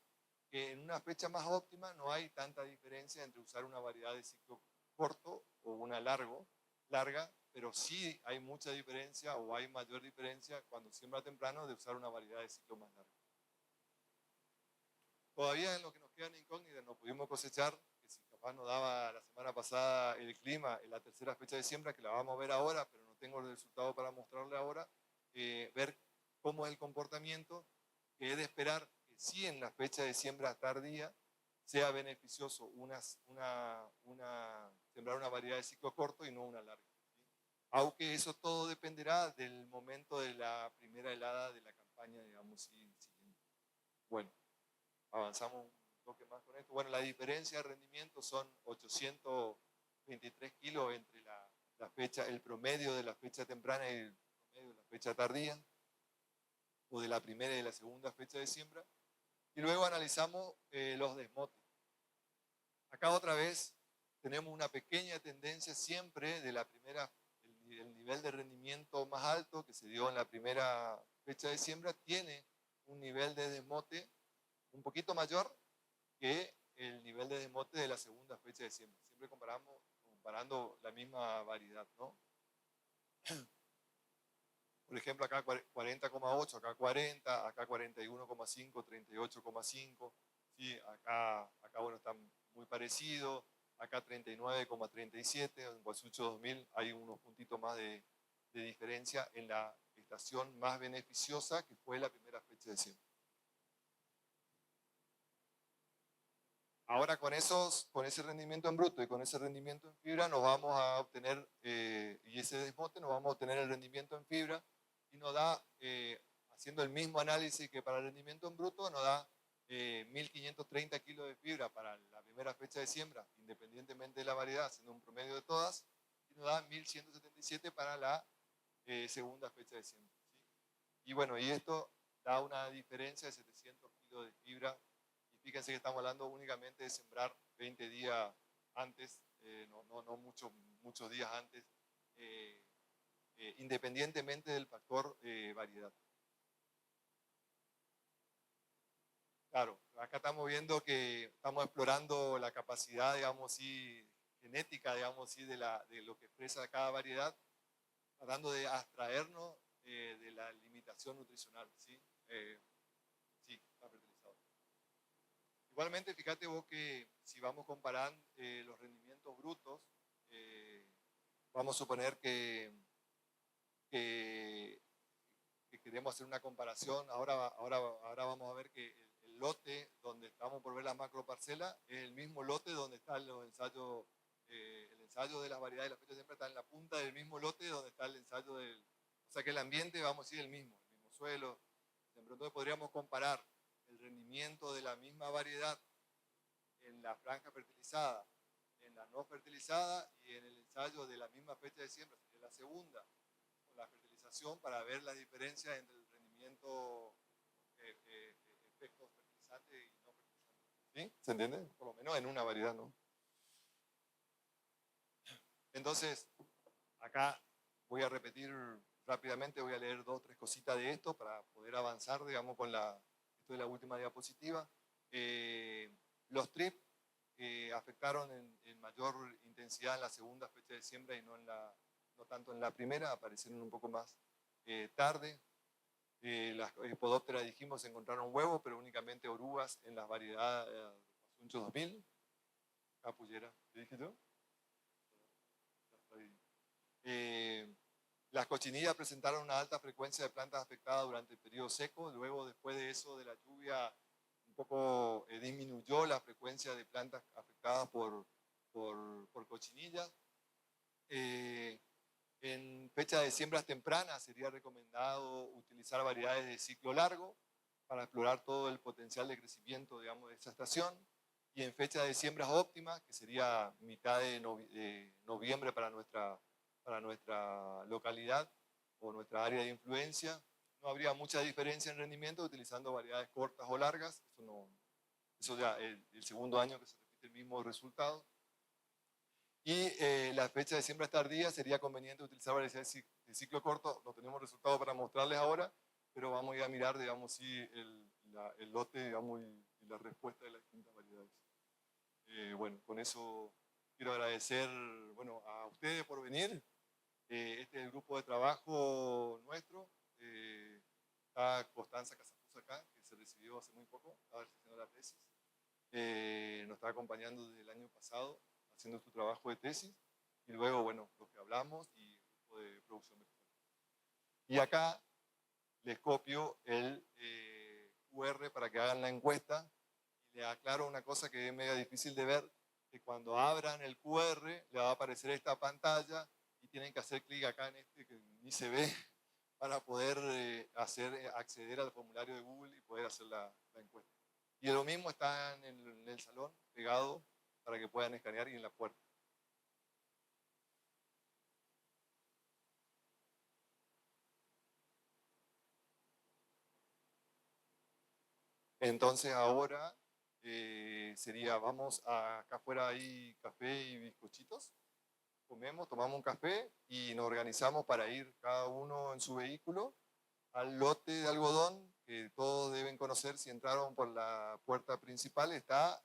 S2: que en una fecha más óptima no hay tanta diferencia entre usar una variedad de ciclo corto o una larga, pero sí hay mucha diferencia o hay mayor diferencia cuando siembra temprano de usar una variedad de ciclo más largo. Todavía en lo que nos quedan incógnitas no pudimos cosechar, que si capaz nos daba la semana pasada el clima en la tercera fecha de siembra, que la vamos a ver ahora, pero no tengo el resultado para mostrarle ahora, ver cómo es el comportamiento, que es de esperar que sí en la fecha de siembra tardía sea beneficioso sembrar una variedad de ciclo corto y no una larga, ¿sí? Aunque eso todo dependerá del momento de la primera helada de la campaña, digamos, siguiente. Bueno, avanzamos un toque más con esto. Bueno, la diferencia de rendimiento son 823 kilos entre el promedio de la fecha temprana y el promedio de la fecha tardía, o de la primera y la segunda fecha de siembra. Y luego analizamos los desmotes. Acá otra vez tenemos una pequeña tendencia siempre de la primera, el nivel de rendimiento más alto que se dio en la primera fecha de siembra tiene un nivel de desmote un poquito mayor que el nivel de desmote de la segunda fecha de siembra. Siempre comparando la misma variedad, ¿no? Por ejemplo, acá 40,8, acá 40, acá 41,5, 38,5. ¿Sí? Acá bueno, están muy parecidos. Acá 39,37. En Guasucho 2000 hay unos puntitos más de diferencia en la estación más beneficiosa, que fue la primera fecha de siembra. Ahora con ese rendimiento en bruto y con ese rendimiento en fibra nos vamos a obtener, y ese desmote nos vamos a obtener el rendimiento en fibra, y nos da, haciendo el mismo análisis que para el rendimiento en bruto, nos da 1.530 kilos de fibra para la primera fecha de siembra, independientemente de la variedad, haciendo un promedio de todas, y nos da 1.177 para la segunda fecha de siembra, ¿sí? Y bueno, y esto da una diferencia de 700 kilos de fibra. Fíjense que estamos hablando únicamente de sembrar 20 días antes, no muchos días antes, independientemente del factor variedad. Claro, acá estamos viendo que estamos explorando la capacidad, digamos, sí, genética, digamos, sí, de lo que expresa cada variedad, tratando de abstraernos de la limitación nutricional, ¿sí? Sí, está fertilizado. Igualmente, fíjate vos que si vamos comparando los rendimientos brutos, vamos a suponer que queremos hacer una comparación. Ahora vamos a ver que el lote donde estamos por ver las macroparcelas es el mismo lote donde están los ensayos, el ensayo de las variedades de la fecha siempre está en la punta del mismo lote donde está el ensayo del... O sea que el ambiente, vamos a decir, el mismo suelo. Entonces podríamos comparar el rendimiento de la misma variedad en la franja fertilizada, en la no fertilizada y en el ensayo de la misma fecha de siembra, sería la segunda, con la fertilización, para ver la diferencia entre el rendimiento, efectos fertilizantes y no fertilizantes. ¿Sí? ¿Se entiende? Por lo menos en una variedad, ¿no? Entonces, acá voy a repetir rápidamente, voy a leer 2 o 3 cositas de esto para poder avanzar, digamos, con esto de la última diapositiva. Los TRIP afectaron en mayor intensidad en la segunda fecha de siembra y no tanto en la primera, aparecieron un poco más tarde. Las podópteras, dijimos, encontraron huevos, pero únicamente orugas en las variedades Guasuncho 2000. Capullera, ¿qué dije yo? Las cochinillas presentaron una alta frecuencia de plantas afectadas durante el periodo seco. Luego, después de eso, de la lluvia, un poco disminuyó la frecuencia de plantas afectadas por cochinillas. En fecha de siembras tempranas sería recomendado utilizar variedades de ciclo largo para explorar todo el potencial de crecimiento, digamos, de esa estación. Y en fecha de siembras óptimas, que sería mitad de noviembre para nuestra localidad o nuestra área de influencia, no habría mucha diferencia en rendimiento utilizando variedades cortas o largas. Eso ya el segundo año que se repite el mismo resultado. Y la fecha de siembra tardía sería conveniente utilizar variedades de ciclo corto. No tenemos resultados para mostrarles ahora, pero vamos a ir a mirar, digamos, si el lote, digamos, y la respuesta de las distintas variedades. Bueno, con eso quiero agradecer, bueno, a ustedes por venir. Este es el grupo de trabajo nuestro. Está Constanza Casapuz acá, que se recibió hace muy poco, estaba haciendo la tesis. Nos está acompañando desde el año pasado, haciendo su trabajo de tesis. Y luego, bueno, lo que hablamos y el grupo de producción vegetal. Y acá les copio el QR para que hagan la encuesta. Y les aclaro una cosa que es medio difícil de ver, que cuando abran el QR le va a aparecer esta pantalla y tienen que hacer clic acá en este que ni se ve para poder acceder al formulario de Google y poder hacer la encuesta. Y lo mismo está en el salón, pegado, para que puedan escanear y en la puerta. Entonces ahora vamos acá afuera hay café y bizcochitos. Comemos, tomamos un café y nos organizamos para ir cada uno en su vehículo al lote de algodón que todos deben conocer si entraron por la puerta principal. Está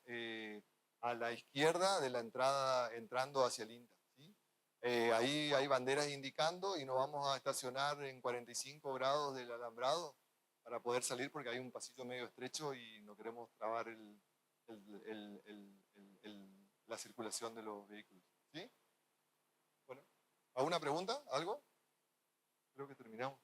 S2: a la izquierda de la entrada entrando hacia el INTA. ¿Sí? Ahí hay banderas indicando y nos vamos a estacionar en 45 grados del alambrado para poder salir porque hay un pasillo medio estrecho y no queremos trabar la circulación de los vehículos. ¿Sí? Bueno, ¿alguna pregunta? ¿Algo? Creo que terminamos.